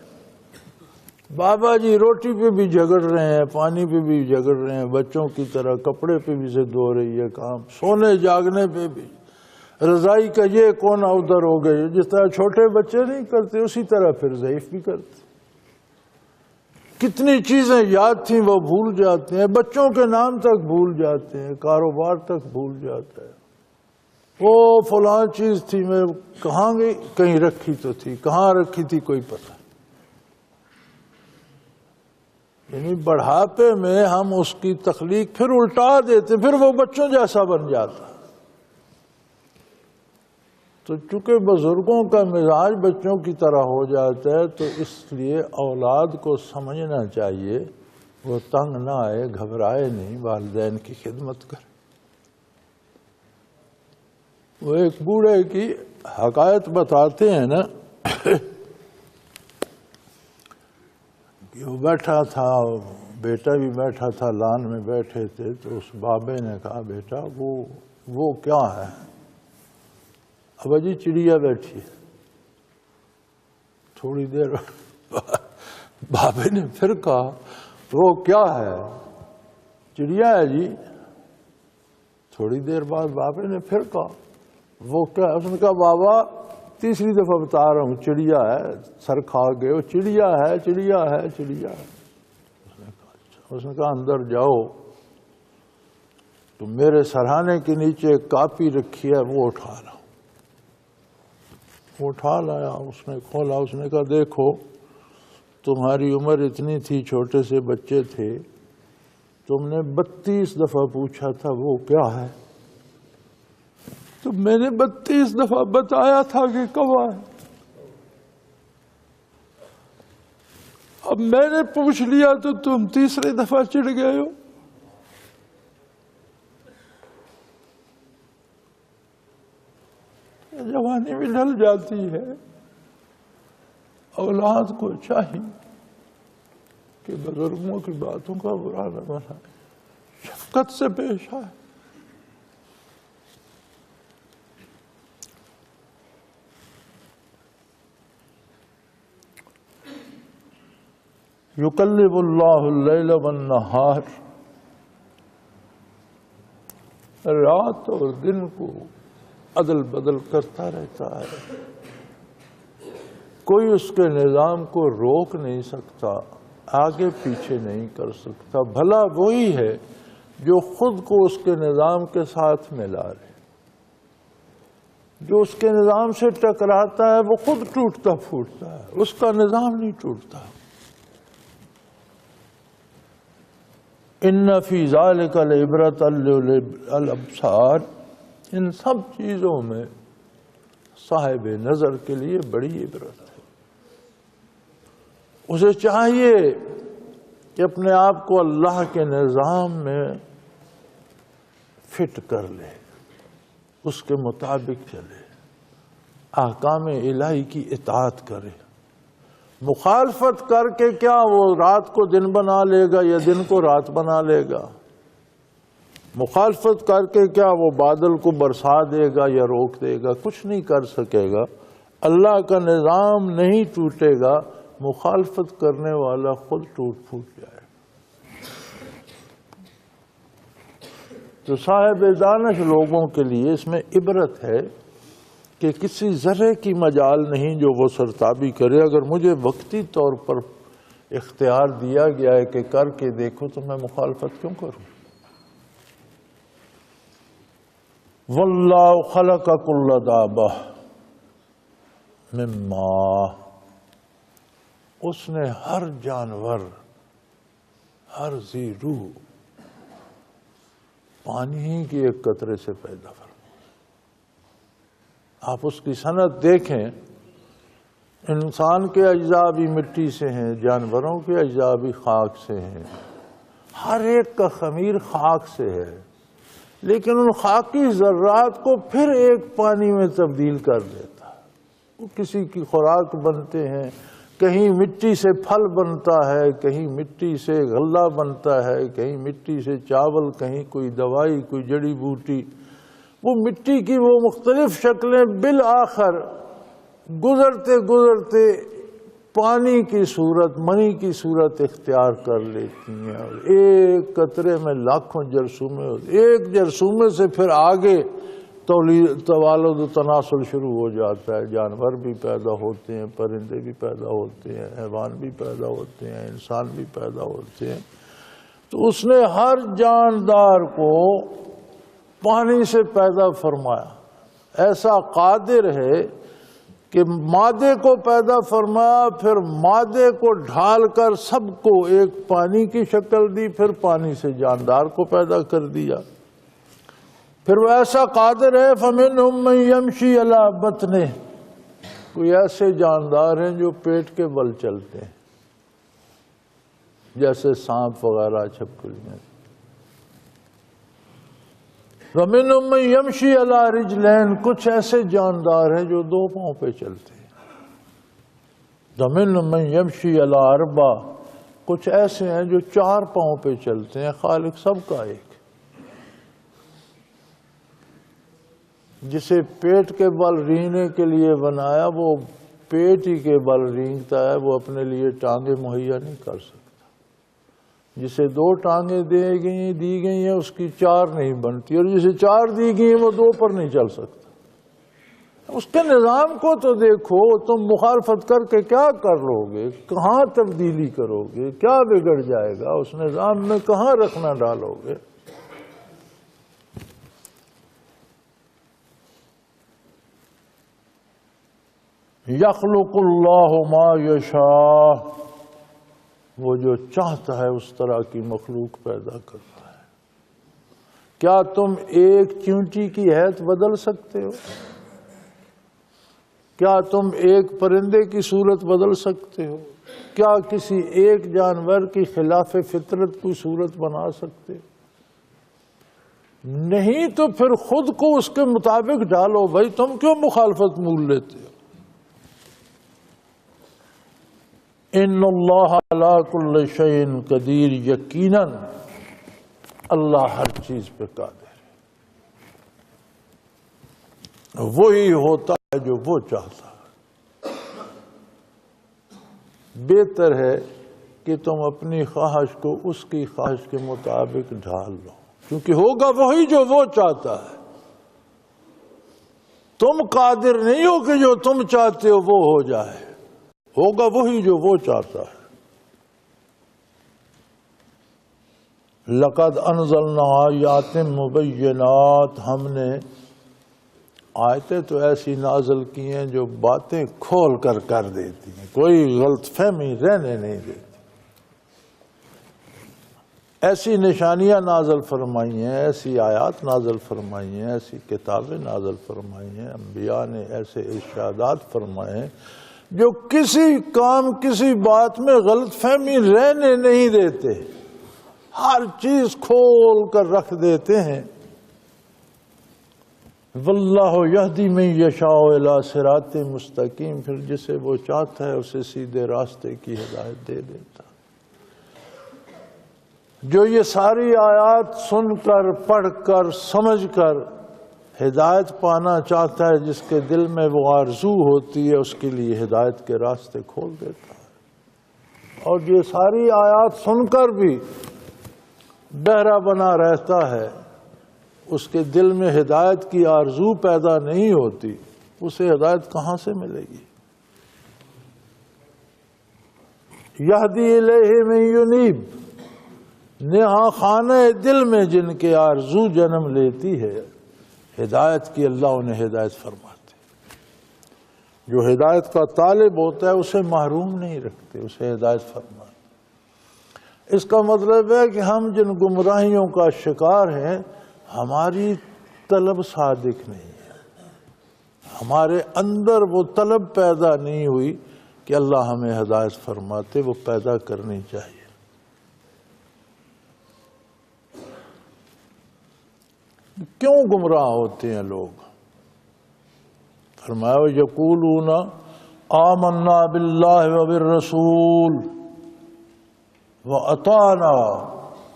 S2: بابا جی روٹی پہ بھی جھگڑ رہے ہیں، پانی پہ بھی جھگڑ رہے ہیں، بچوں کی طرح کپڑے پہ بھی ضد ہو رہی ہے کام، سونے جاگنے پہ بھی، رضائی کا یہ کونا ادھر ہو گئے، جس طرح چھوٹے بچے نہیں کرتے اسی طرح پھر ضعیف بھی کرتے۔ کتنی چیزیں یاد تھیں وہ بھول جاتے ہیں، بچوں کے نام تک بھول جاتے ہیں، کاروبار تک بھول جاتا ہے۔ وہ فلاں چیز تھی، میں کہاں گئی؟ کہیں رکھی تو تھی، کہاں رکھی تھی کوئی پتہ۔ یعنی بڑھاپے میں ہم اس کی تخلیق پھر الٹا دیتے، پھر وہ بچوں جیسا بن جاتا۔ تو چونکہ بزرگوں کا مزاج بچوں کی طرح ہو جاتا ہے، تو اس لیے اولاد کو سمجھنا چاہیے وہ تنگ نہ آئے، گھبرائے نہیں، والدین کی خدمت کرے۔ وہ ایک بوڑھے کی حکایت بتاتے ہیں نا کہ وہ بیٹھا تھا، بیٹا بھی بیٹھا تھا، لان میں بیٹھے تھے، تو اس بابے نے کہا بیٹا وہ کیا ہے؟ ابا جی چڑیا بیٹھی ہے۔ تھوڑی دیر بابے نے پھر کہا وہ کیا ہے؟ چڑیا ہے جی۔ تھوڑی دیر بعد بابے نے پھر کہا وہ کیا ہے؟ اس نے کہا بابا تیسری دفعہ بتا رہا ہوں چڑیا ہے، سر کھا گئے، وہ چڑیا ہے چڑیا ہے چڑیا ہے۔ اس نے کہا اندر جاؤ تو میرے سرہانے کے نیچے ایک کاپی رکھی ہے، وہ اٹھا لاؤ۔ وہ اٹھا لایا، اس نے کھولا، اس نے کہا دیکھو تمہاری عمر اتنی تھی، چھوٹے سے بچے تھے، تم نے 32 دفعہ پوچھا تھا وہ کیا ہے، تو میں نے 32 دفعہ بتایا تھا کہ کوا ہے، اب میں نے پوچھ لیا تو تم تیسری دفعہ چڑھ گئے ہو۔ جوانی بھی ڈھل جاتی ہے، اولاد کو چاہیے کہ بزرگوں کی باتوں کا برا نہ بنائے، شفقت سے پیش آئے۔ یقلب اللہ اللیل والنہار، رات اور دن کو عدل بدل کرتا رہتا ہے، کوئی اس کے نظام کو روک نہیں سکتا، آگے پیچھے نہیں کر سکتا۔ بھلا وہی ہے جو خود کو اس کے نظام کے ساتھ ملا لے، جو اس کے نظام سے ٹکراتا ہے وہ خود ٹوٹتا پھوٹتا ہے، اس کا نظام نہیں ٹوٹتا۔ ان فی ذلک لعبرۃ للابصار، ان سب چیزوں میں صاحب نظر کے لیے بڑی عبرت ہے۔ اسے چاہیے کہ اپنے آپ کو اللہ کے نظام میں فٹ کر لے، اس کے مطابق چلے، احکام الہی کی اطاعت کرے۔ مخالفت کر کے کیا وہ رات کو دن بنا لے گا یا دن کو رات بنا لے گا؟ مخالفت کر کے کیا وہ بادل کو برسا دے گا یا روک دے گا؟ کچھ نہیں کر سکے گا۔ اللہ کا نظام نہیں ٹوٹے گا، مخالفت کرنے والا خود ٹوٹ پھوٹ جائے۔ تو صاحب دانش لوگوں کے لیے اس میں عبرت ہے کہ کسی ذرے کی مجال نہیں جو وہ سرتابی کرے۔ اگر مجھے وقتی طور پر اختیار دیا گیا ہے کہ کر کے دیکھو تو میں مخالفت کیوں کروں؟ واللہ خلق کل دابہ من ماء، اس نے ہر جانور، ہر ذی روح پانی ہی کی ایک قطرے سے پیدا فرمایا۔ آپ اس کی صنعت دیکھیں، انسان کے اجزاء بھی مٹی سے ہیں، جانوروں کے اجزاء بھی خاک سے ہیں، ہر ایک کا خمیر خاک سے ہے، لیکن ان خاکی ذرات کو پھر ایک پانی میں تبدیل کر دیتا ہے۔ وہ کسی کی خوراک بنتے ہیں، کہیں مٹی سے پھل بنتا ہے، کہیں مٹی سے غلہ بنتا ہے، کہیں مٹی سے چاول، کہیں کوئی دوائی، کوئی جڑی بوٹی۔ وہ مٹی کی وہ مختلف شکلیں بالآخر گزرتے گزرتے پانی کی صورت، منی کی صورت اختیار کر لیتی ہیں، اور ایک قطرے میں لاکھوں جرثومے ہوتے، ایک جرثومے سے پھر آگے توالد و تناسل شروع ہو جاتا ہے۔ جانور بھی پیدا ہوتے ہیں، پرندے بھی پیدا ہوتے ہیں، حیوان بھی پیدا ہوتے ہیں، انسان بھی پیدا ہوتے ہیں۔ تو اس نے ہر جاندار کو پانی سے پیدا فرمایا، ایسا قادر ہے کہ مادے کو پیدا فرمایا، پھر مادے کو ڈھال کر سب کو ایک پانی کی شکل دی، پھر پانی سے جاندار کو پیدا کر دیا۔ پھر وہ ایسا قادر ہے فَمِنْهُمْ مَنْ يَمْشِي عَلَى بَطْنِهِ، کوئی ایسے جاندار ہیں جو پیٹ کے بل چلتے ہیں، جیسے سانپ وغیرہ، چھپکلیاں۔ وَمِنْهُمْ مَنْ يَمْشِي عَلَى رِجْلَيْنِ، کچھ ایسے جاندار ہیں جو دو پاؤں پہ چلتے ہیں۔ وَمِنْهُمْ مَنْ يَمْشِي عَلَى أَرْبَعٍ، کچھ ایسے ہیں جو چار پاؤں پہ چلتے ہیں۔ خالق سب کا ایک، جسے پیٹ کے بل رینگنے کے لیے بنایا وہ پیٹ ہی کے بل رینگتا ہے، وہ اپنے لیے ٹانگیں مہیا نہیں کر سکتا۔ جسے دو ٹانگیں دی گئی ہیں اس کی چار نہیں بنتی، اور جسے چار دی گئی ہیں وہ دو پر نہیں چل سکتا۔ اس کے نظام کو تو دیکھو، تم مخالفت کر کے کیا کر لو گے؟ کہاں تبدیلی کرو گے؟ کیا بگڑ جائے گا؟ اس نظام میں کہاں رکھنا ڈالو گے؟ یخلق اللہ ما یشاء، وہ جو چاہتا ہے اس طرح کی مخلوق پیدا کرتا ہے۔ کیا تم ایک چونٹی کی ہیئت بدل سکتے ہو؟ کیا تم ایک پرندے کی صورت بدل سکتے ہو؟ کیا کسی ایک جانور کی خلاف فطرت کوئی صورت بنا سکتے ہو؟ نہیں، تو پھر خود کو اس کے مطابق ڈالو بھائی، تم کیوں مخالفت مول لیتے ہو؟ ان اللہ علی کل شیء قدیر، یقیناً اللہ ہر چیز پہ قادر ہے، وہی ہوتا ہے جو وہ چاہتا ہے۔ بہتر ہے کہ تم اپنی خواہش کو اس کی خواہش کے مطابق ڈھال لو، کیونکہ ہوگا وہی جو وہ چاہتا ہے۔ تم قادر نہیں ہو کہ جو تم چاہتے ہو وہ ہو جائے، ہوگا وہی جو وہ چاہتا ہے۔ لقد انزلنا آیات مبینات، ہم نے آیتیں تو ایسی نازل کی ہیں جو باتیں کھول کر دیتی ہیں، کوئی غلط فہمی رہنے نہیں دیتی۔ ایسی نشانیاں نازل فرمائی ہیں، ایسی آیات نازل فرمائی ہیں، ایسی کتابیں نازل فرمائی ہیں، انبیاء نے ایسے ارشادات فرمائے ہیں جو کسی کام کسی بات میں غلط فہمی رہنے نہیں دیتے، ہر چیز کھول کر رکھ دیتے ہیں۔ واللہ یہدی من یشاء الی صراط مستقیم، پھر جسے وہ چاہتا ہے اسے سیدھے راستے کی ہدایت دے دیتا۔ جو یہ ساری آیات سن کر، پڑھ کر، سمجھ کر ہدایت پانا چاہتا ہے، جس کے دل میں وہ آرزو ہوتی ہے، اس کے لیے ہدایت کے راستے کھول دیتا ہے۔ اور یہ ساری آیات سن کر بھی بہرا بنا رہتا ہے، اس کے دل میں ہدایت کی آرزو پیدا نہیں ہوتی، اسے ہدایت کہاں سے ملے گی؟ یہدی الیہ من ینیب، نہاں خانہ دل میں جن کے آرزو جنم لیتی ہے ہدایت کی، اللہ انہیں ہدایت فرماتے۔ جو ہدایت کا طالب ہوتا ہے اسے محروم نہیں رکھتے، اسے ہدایت فرماتے۔ اس کا مطلب ہے کہ ہم جن گمراہیوں کا شکار ہیں، ہماری طلب صادق نہیں ہے، ہمارے اندر وہ طلب پیدا نہیں ہوئی کہ اللہ ہمیں ہدایت فرماتے، وہ پیدا کرنی چاہیے۔ کیوں گمراہ ہوتے ہیں لوگ؟ فرمایا یقولون آمنا باللہ وبالرسول واطعنا،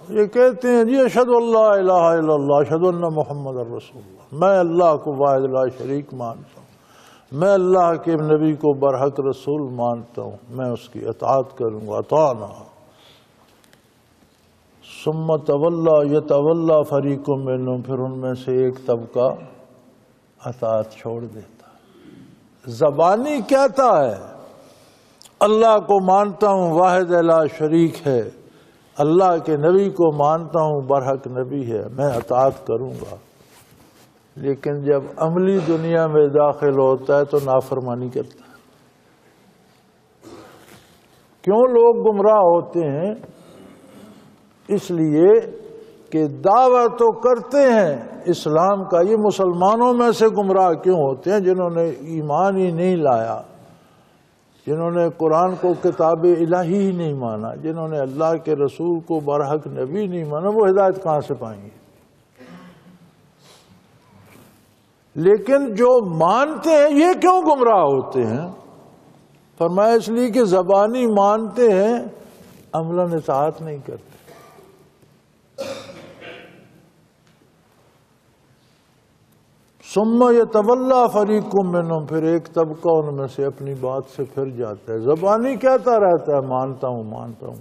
S2: یہ کہتے ہیں جی اشہد ان لا الہ الا اللہ اشہد ان محمد رسول اللہ، میں اللہ کو واحد لا شریک مانتا ہوں، میں اللہ کے نبی کو برحق رسول مانتا ہوں، میں اس کی اطاعت کروں گا، اطعنا۔ ثم تولا یتولا فریق منہم، پھر ان میں سے ایک طبقہ اطاعت چھوڑ دیتا۔ زبانی کہتا ہے اللہ کو مانتا ہوں، واحد لا شریک ہے، اللہ کے نبی کو مانتا ہوں، برحق نبی ہے، میں اطاعت کروں گا، لیکن جب عملی دنیا میں داخل ہوتا ہے تو نافرمانی کرتا ہے۔ کیوں لوگ گمراہ ہوتے ہیں؟ اس لیے کہ دعویٰ تو کرتے ہیں اسلام کا، یہ مسلمانوں میں سے گمراہ کیوں ہوتے ہیں؟ جنہوں نے ایمان ہی نہیں لایا، جنہوں نے قرآن کو کتاب الہی ہی نہیں مانا، جنہوں نے اللہ کے رسول کو برحق نبی نہیں مانا، وہ ہدایت کہاں سے پائیں گے؟ لیکن جو مانتے ہیں یہ کیوں گمراہ ہوتے ہیں؟ فرمایا اس لیے کہ زبانی مانتے ہیں، عملاً اطاعت نہیں کرتے۔ ثم یتولا فریق منہم، پھر ایک طبقہ ان میں سے اپنی بات سے پھر جاتا ہے، زبانی کہتا رہتا ہے مانتا ہوں مانتا ہوں۔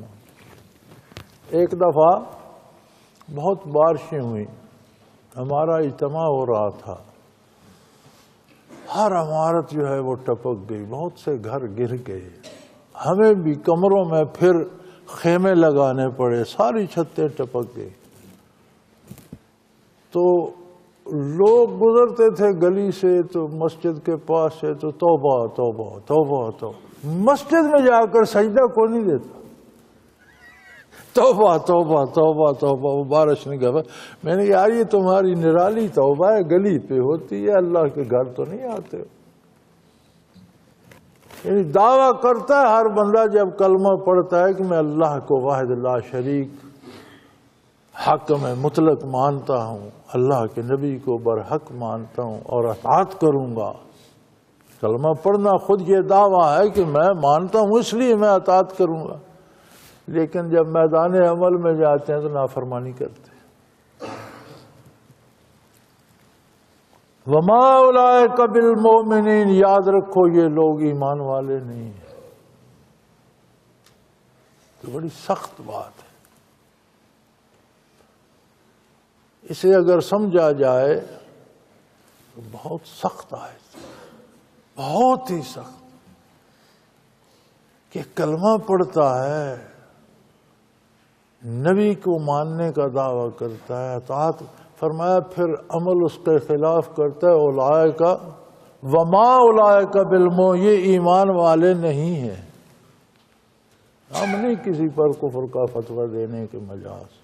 S2: ایک دفعہ بہت بارشیں ہوئیں، ہمارا اجتماع ہو رہا تھا، ہر عمارت جو ہے وہ ٹپک گئی، بہت سے گھر گر گئے، ہمیں بھی کمروں میں پھر خیمے لگانے پڑے، ساری چھتیں ٹپک گئی۔ تو لوگ گزرتے تھے گلی سے تو مسجد کے پاس سے تو توبہ توبہ توبہ توبہ، مسجد میں جا کر سجدہ کو نہیں دیتا، توبہ توبہ توبہ توبہ، وہ بارش نہیں گیا۔ میں نے کہا یار یہ تمہاری نرالی توبہ ہے، گلی پہ ہوتی ہے، اللہ کے گھر تو نہیں آتے ہو۔ یعنی دعویٰ کرتا ہے ہر بندہ جب کلمہ پڑھتا ہے کہ میں اللہ کو واحد لا شریک حق میں مطلق مانتا ہوں، اللہ کے نبی کو برحق مانتا ہوں اور اطاعت کروں گا۔ کلمہ پڑھنا خود یہ دعویٰ ہے کہ میں مانتا ہوں اس لیے میں اطاعت کروں گا، لیکن جب میدان عمل میں جاتے ہیں تو نافرمانی کرتے ہیں۔ وَمَا أُولَئِكَ بِالْمُؤْمِنِينَ، یاد رکھو یہ لوگ ایمان والے نہیں ہیں۔ تو بڑی سخت بات ہے، اسے اگر سمجھا جائے تو بہت سخت آیت، بہت ہی سخت، کہ کلمہ پڑھتا ہے، نبی کو ماننے کا دعویٰ کرتا ہے، اطاعت، فرمایا پھر عمل اس کے خلاف کرتا ہے، اولئک وما اولئک بالمؤمنین، یہ ایمان والے نہیں ہیں۔ ہم نہیں کسی پر کفر کا فتویٰ دینے کے مجاز۔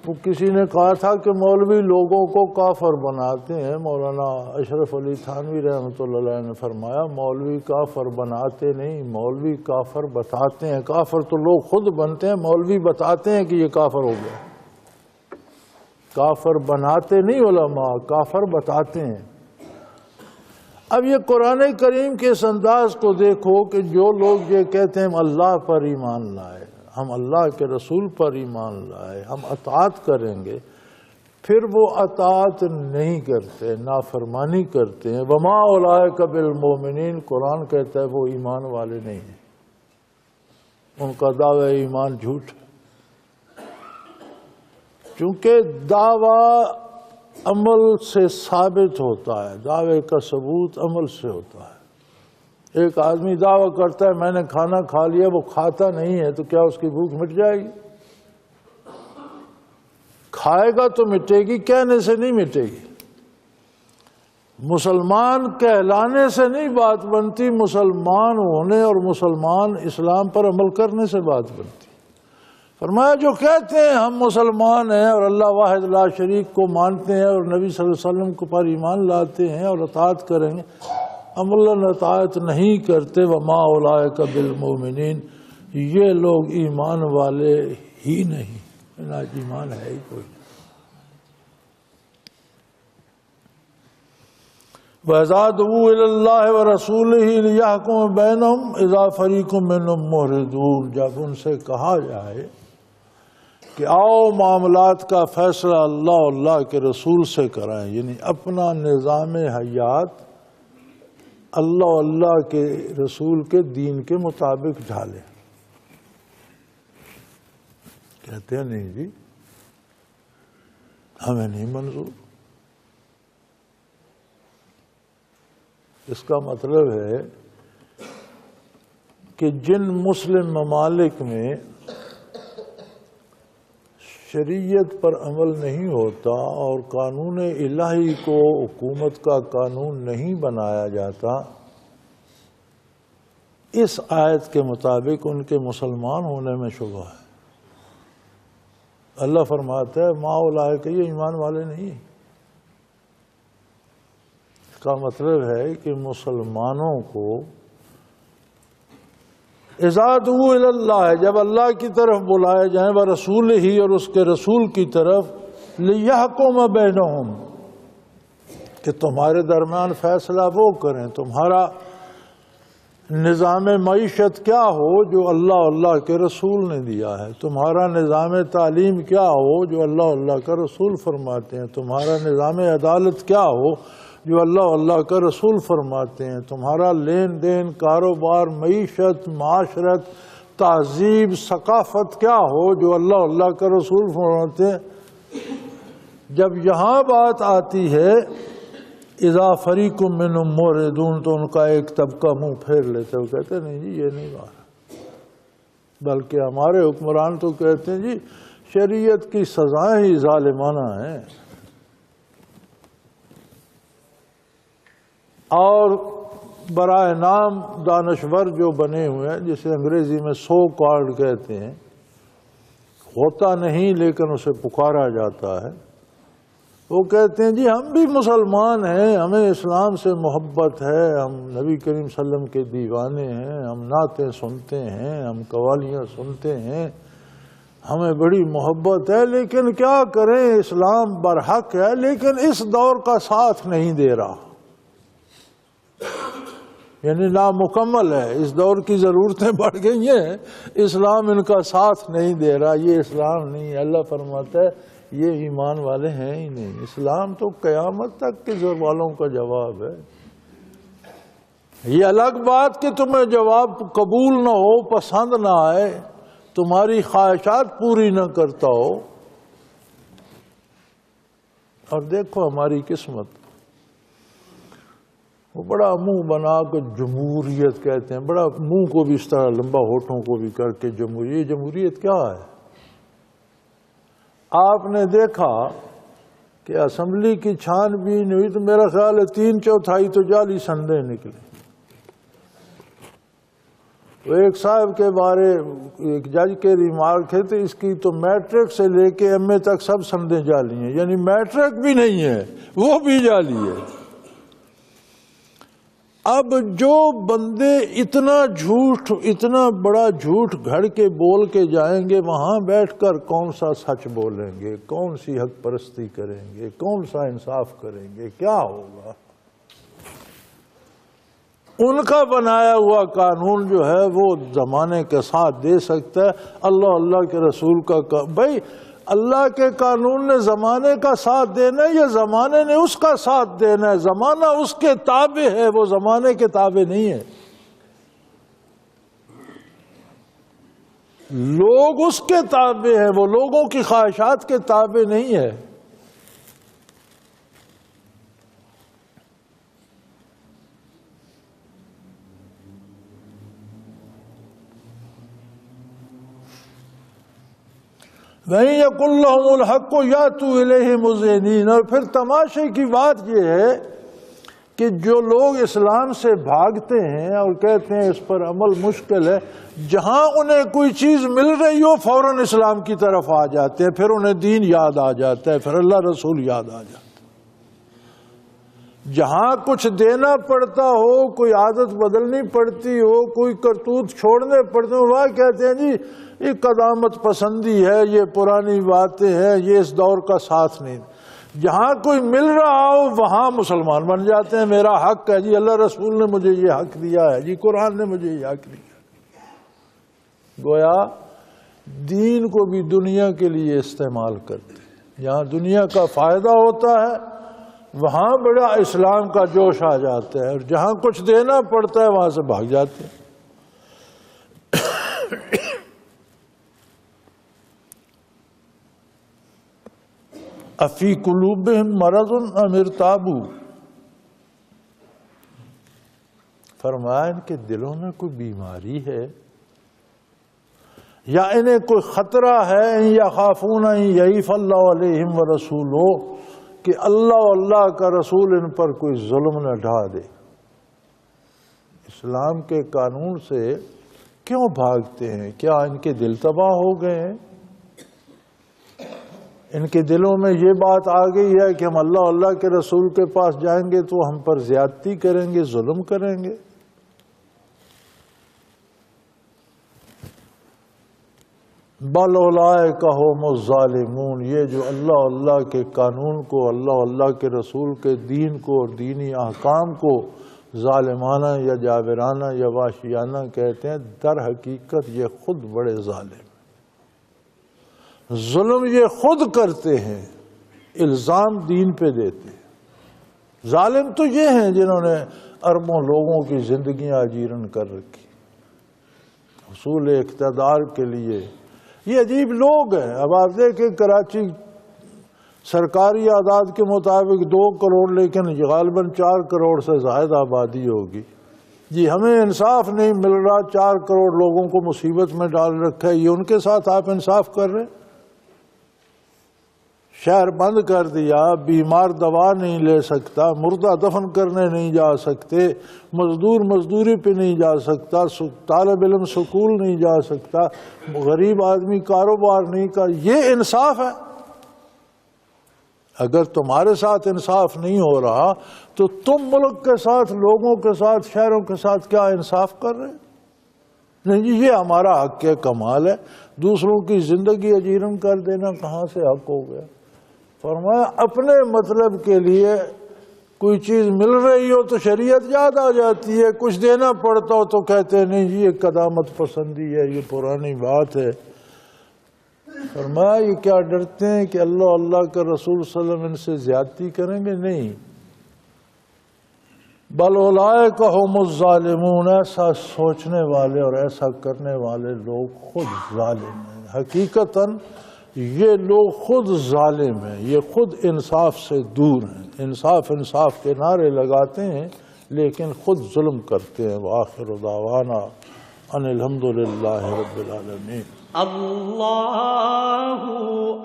S2: وہ کسی نے کہا تھا کہ مولوی لوگوں کو کافر بناتے ہیں، مولانا اشرف علی تھانوی رحمۃ اللہ علیہ نے فرمایا مولوی کافر بناتے نہیں، مولوی کافر بتاتے ہیں۔ کافر تو لوگ خود بنتے ہیں، مولوی بتاتے ہیں کہ یہ کافر ہو گیا۔ کافر بناتے نہیں علماء، کافر بتاتے ہیں۔ اب یہ قرآن کریم کے اس انداز کو دیکھو کہ جو لوگ یہ کہتے ہیں ہم اللہ پر ایمان لائے، ہم اللہ کے رسول پر ایمان لائے، ہم اطاعت کریں گے، پھر وہ اطاعت نہیں کرتے، نافرمانی کرتے ہیں۔ وما اولئک بالمؤمنین، قرآن کہتا ہے وہ ایمان والے نہیں ہیں، ان کا دعوی ایمان جھوٹ ہے۔ چونکہ دعویٰ عمل سے ثابت ہوتا ہے، دعوے کا ثبوت عمل سے ہوتا ہے۔ ایک آدمی دعویٰ کرتا ہے میں نے کھانا کھا لیا، وہ کھاتا نہیں ہے، تو کیا اس کی بھوک مٹ جائے گی؟ کھائے گا تو مٹے گی، کہنے سے نہیں مٹے گی۔ مسلمان کہلانے سے نہیں بات بنتی، مسلمان ہونے اور مسلمان اسلام پر عمل کرنے سے بات بنتی۔ فرمایا جو کہتے ہیں ہم مسلمان ہیں اور اللہ واحد لا شریک کو مانتے ہیں اور نبی صلی اللہ علیہ وسلم کو پر ایمان لاتے ہیں اور اطاعت کریں گے، عملاً اطاعت نہیں کرتے، وما اولئک بالمؤمنین، یہ لوگ ایمان والے ہی نہیں، ایمان ہے ہی کوئی۔ وَإِذَا دُعُوا إِلَى اللَّهِ وَرَسُولِهِ لِيَحْكُمَ بَيْنَهُمْ إِذَا فَرِيقٌ مِّنْهُمْ مُعْرِضُونَ، جب ان سے کہا جائے کہ آؤ معاملات کا فیصلہ اللہ اور اللہ کے رسول سے کرائیں، یعنی اپنا نظام حیات اللہ اور اللہ کے رسول کے دین کے مطابق ڈھالیں، کہتے ہیں نہیں جی ہمیں نہیں منظور۔ اس کا مطلب ہے کہ جن مسلم ممالک میں شریعت پر عمل نہیں ہوتا اور قانون الہی کو حکومت کا قانون نہیں بنایا جاتا، اس آیت کے مطابق ان کے مسلمان ہونے میں شبہ ہے۔ اللہ فرماتا ہے ما اولئک، یہ ایمان والے نہیں۔ اس کا مطلب ہے کہ مسلمانوں کو اذا دعوا الی اللہ، جب اللہ کی طرف بلائے جائیں، ورسولہ، اور اس کے رسول کی طرف، لیحکم بینہم، کہ تمہارے درمیان فیصلہ وہ کریں، تمہارا نظام معیشت کیا ہو جو اللہ اللہ کے رسول نے دیا ہے، تمہارا نظام تعلیم کیا ہو جو اللہ اللہ کا رسول فرماتے ہیں، تمہارا نظام عدالت کیا ہو جو اللہ اللہ کا رسول فرماتے ہیں، تمہارا لین دین، کاروبار، معیشت، معاشرت، تہذیب، ثقافت کیا ہو جو اللہ اللہ کا رسول فرماتے ہیں۔ جب یہاں بات آتی ہے اذا فریق منہم موردون، تو ان کا ایک طبقہ منہ پھیر لیتے، وہ کہتے ہیں نہیں جی یہ نہیں بات، بلکہ ہمارے حکمران تو کہتے ہیں جی شریعت کی سزائیں ہی ظالمانہ ہیں، اور برائے نام دانشور جو بنے ہوئے ہیں، جسے انگریزی میں سو کالڈ کہتے ہیں، ہوتا نہیں لیکن اسے پکارا جاتا ہے، وہ کہتے ہیں جی ہم بھی مسلمان ہیں، ہمیں اسلام سے محبت ہے، ہم نبی کریم صلی اللہ علیہ وسلم کے دیوانے ہیں، ہم نعتیں سنتے ہیں، ہم قوالیاں سنتے ہیں، ہمیں بڑی محبت ہے، لیکن کیا کریں اسلام برحق ہے لیکن اس دور کا ساتھ نہیں دے رہا، یعنی نامکمل ہے، اس دور کی ضرورتیں بڑھ گئی ہیں، اسلام ان کا ساتھ نہیں دے رہا، یہ اسلام نہیں ہے۔ اللہ فرماتا ہے یہ ایمان والے ہیں ہی نہیں، اسلام تو قیامت تک کے والوں کا جواب ہے۔ یہ الگ بات کہ تمہیں جواب قبول نہ ہو، پسند نہ آئے، تمہاری خواہشات پوری نہ کرتا ہو، اور دیکھو ہماری قسمت، وہ بڑا منہ بنا کے جمہوریت کہتے ہیں، بڑا منہ کو بھی اس طرح لمبا ہونٹوں کو بھی کر کے جمہوریت، یہ جمہوریت کیا ہے؟ آپ نے دیکھا کہ اسمبلی کی چھان بین ہوئی تو میرا خیال ہے 3/4 تو جعلی سندیں نکلے۔ وہ ایک صاحب کے بارے ایک جج کے ریمارک ہے تو اس کی تو میٹرک سے لے کے ایم اے تک سب سندیں جعلی ہیں، یعنی میٹرک بھی نہیں ہے وہ بھی جعلی ہے۔ اب جو بندے اتنا جھوٹ، اتنا بڑا جھوٹ گھڑ کے بول کے جائیں گے، وہاں بیٹھ کر کون سا سچ بولیں گے، کون سی حق پرستی کریں گے، کون سا انصاف کریں گے، کیا ہوگا؟ ان کا بنایا ہوا قانون جو ہے وہ زمانے کے ساتھ دے سکتا ہے، اللہ کے رسول کا بھائی اللہ کے قانون نے زمانے کا ساتھ دینا ہے یا زمانے نے اس کا ساتھ دینا ہے؟ زمانہ اس کے تابع ہے، وہ زمانے کے تابع نہیں ہے۔ لوگ اس کے تابع ہیں، وہ لوگوں کی خواہشات کے تابع نہیں ہے۔ وَإِن يَكُن لَّهُمُ الْحَقُّ يَأْتُوا إِلَيْهِ مُذْعِنِينَ، اور پھر تماشے کی بات یہ ہے کہ جو لوگ اسلام سے بھاگتے ہیں اور کہتے ہیں اس پر عمل مشکل ہے، جہاں انہیں کوئی چیز مل رہی ہو فوراً اسلام کی طرف آ جاتے ہیں، پھر انہیں دین یاد آ جاتا ہے، پھر اللہ رسول یاد آ جاتا ہے۔ جہاں کچھ دینا پڑتا ہو، کوئی عادت بدلنی پڑتی ہو، کوئی کرتوت چھوڑنے پڑتے ہو، وہاں کہتے ہیں جی یہ قدامت پسندی ہے، یہ پرانی باتیں ہیں، یہ اس دور کا ساتھ نہیں۔ جہاں کوئی مل رہا ہو وہاں مسلمان بن جاتے ہیں، میرا حق ہے جی، اللہ رسول نے مجھے یہ حق دیا ہے جی، قرآن نے مجھے یہ حق دیا۔ گویا دین کو بھی دنیا کے لیے استعمال کرتے ہیں، جہاں دنیا کا فائدہ ہوتا ہے وہاں بڑا اسلام کا جوش آ جاتا ہے، اور جہاں کچھ دینا پڑتا ہے وہاں سے بھاگ جاتے ہیں۔ افی قلوبہم مرض ام ارتابوا، فرمایا ان کے دلوں میں کوئی بیماری ہے یا انہیں کوئی خطرہ ہے، یخافون ان یحیف اللہ علیہم ورسولہ، کہ اللہ کا رسول ان پر کوئی ظلم نہ ڈھا دے۔ اسلام کے قانون سے کیوں بھاگتے ہیں؟ کیا ان کے دل تباہ ہو گئے ہیں؟ ان کے دلوں میں یہ بات آ گئی ہے کہ ہم اللہ کے رسول کے پاس جائیں گے تو ہم پر زیادتی کریں گے، ظلم کریں گے؟ بل اولئک هم الظالمون، یہ جو اللہ کے قانون کو، اللہ کے رسول کے دین کو اور دینی احکام کو ظالمانہ یا جابرانہ یا وحشیانہ کہتے ہیں، در حقیقت یہ خود بڑے ظالم، ظلم یہ خود کرتے ہیں، الزام دین پہ دیتے ہیں۔ ظالم تو یہ ہیں جنہوں نے اربوں لوگوں کی زندگیاں اجیرن کر رکھی حصول اقتدار کے لیے۔ یہ عجیب لوگ ہیں۔ اب آپ دیکھیں کراچی سرکاری اعداد کے مطابق 2 کروڑ، لیکن غالباً 4 کروڑ سے زائد آبادی ہوگی۔ جی ہمیں انصاف نہیں مل رہا، 4 کروڑ لوگوں کو مصیبت میں ڈال رکھا ہے، یہ ان کے ساتھ آپ انصاف کر رہے ہیں؟ شہر بند کر دیا، بیمار دوا نہیں لے سکتا، مردہ دفن کرنے نہیں جا سکتے، مزدور مزدوری پہ نہیں جا سکتا، طالب علم سکول نہیں جا سکتا، غریب آدمی کاروبار نہیں کر، یہ انصاف ہے؟ اگر تمہارے ساتھ انصاف نہیں ہو رہا تو تم ملک کے ساتھ، لوگوں کے ساتھ، شہروں کے ساتھ کیا انصاف کر رہے ہیں؟ نہیں جی یہ ہمارا حق ہے، کمال ہے۔ دوسروں کی زندگی اجیرن کر دینا کہاں سے حق ہو گیا؟ فرمایا اپنے مطلب کے لیے کوئی چیز مل رہی ہو تو شریعت یاد آ جاتی ہے، کچھ دینا پڑتا ہو تو کہتے ہیں نہیں جی یہ قدامت پسندی ہے، یہ پرانی بات ہے۔ فرمایا یہ کیا ڈرتے ہیں کہ اللہ اللہ کا رسول صلی اللہ علیہ وسلم ان سے زیادتی کریں گے؟ نہیں، بل اولئک هم الظالمون، ایسا سوچنے والے اور ایسا کرنے والے لوگ خود ظالم ہیں۔ حقیقتاً یہ لوگ خود ظالم ہیں، یہ خود انصاف سے دور ہیں، انصاف کے نعرے لگاتے ہیں لیکن خود ظلم کرتے ہیں۔ وآخر دعوانا ان الحمدللہ رب العالمین۔
S3: اللہ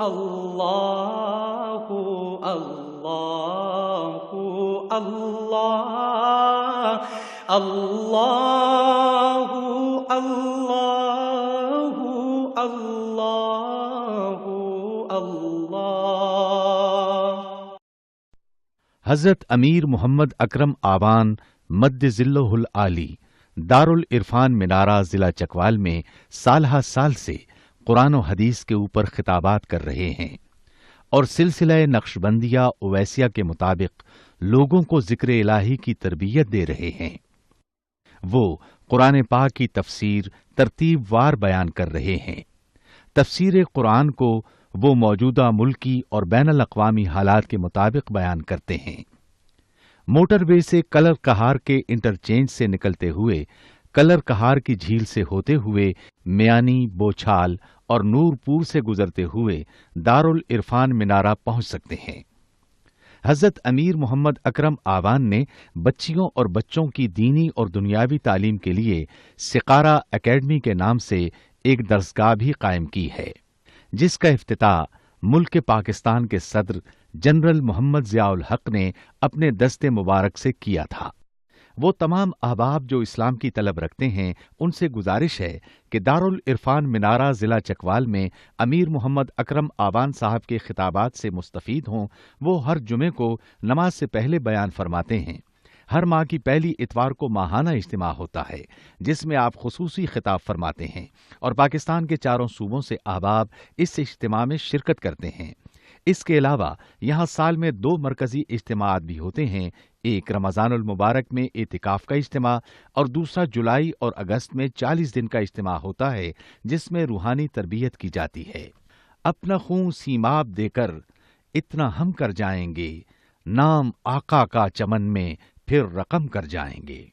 S3: اللہ اللہ اللہ اللہ اللہ اللہ اللہ۔
S4: حضرت امیر محمد اکرم آوان مد ظلہ العالی دارالعرفان منارہ ضلع چکوال میں سالہ سال سے قرآن و حدیث کے اوپر خطابات کر رہے ہیں اور سلسلہ نقشبندیہ اویسیہ کے مطابق لوگوں کو ذکر الہی کی تربیت دے رہے ہیں۔ وہ قرآن پاک کی تفسیر ترتیب وار بیان کر رہے ہیں۔ تفسیر قرآن کو وہ موجودہ ملکی اور بین الاقوامی حالات کے مطابق بیان کرتے ہیں۔ موٹر وے سے کلر کہار کے انٹرچینج سے نکلتے ہوئے، کلر کہار کی جھیل سے ہوتے ہوئے، میانی، بوچھال اور نور پور سے گزرتے ہوئے دارالعرفان منارہ پہنچ سکتے ہیں۔ حضرت امیر محمد اکرم آوان نے بچیوں اور بچوں کی دینی اور دنیاوی تعلیم کے لیے سقارہ اکیڈمی کے نام سے ایک درسگاہ بھی قائم کی ہے، جس کا افتتاح ملک پاکستان کے صدر جنرل محمد ضیاء الحق نے اپنے دست مبارک سے کیا تھا۔ وہ تمام احباب جو اسلام کی طلب رکھتے ہیں ان سے گزارش ہے کہ دارالعرفان منارہ ضلع چکوال میں امیر محمد اکرم آوان صاحب کے خطابات سے مستفید ہوں۔ وہ ہر جمعے کو نماز سے پہلے بیان فرماتے ہیں۔ ہر ماہ کی پہلی اتوار کو ماہانہ اجتماع ہوتا ہے جس میں آپ خصوصی خطاب فرماتے ہیں اور پاکستان کے چاروں صوبوں سے احباب اس اجتماع میں شرکت کرتے ہیں۔ اس کے علاوہ یہاں سال میں 2 مرکزی اجتماعات بھی ہوتے ہیں، ایک رمضان المبارک میں اعتکاف کا اجتماع اور دوسرا جولائی اور اگست میں 40 دن کا اجتماع ہوتا ہے جس میں روحانی تربیت کی جاتی ہے۔ اپنا خون سیماب دے کر اتنا ہم کر جائیں گے، نام آقا کا چمن میں پھر رقم کر جائیں گے۔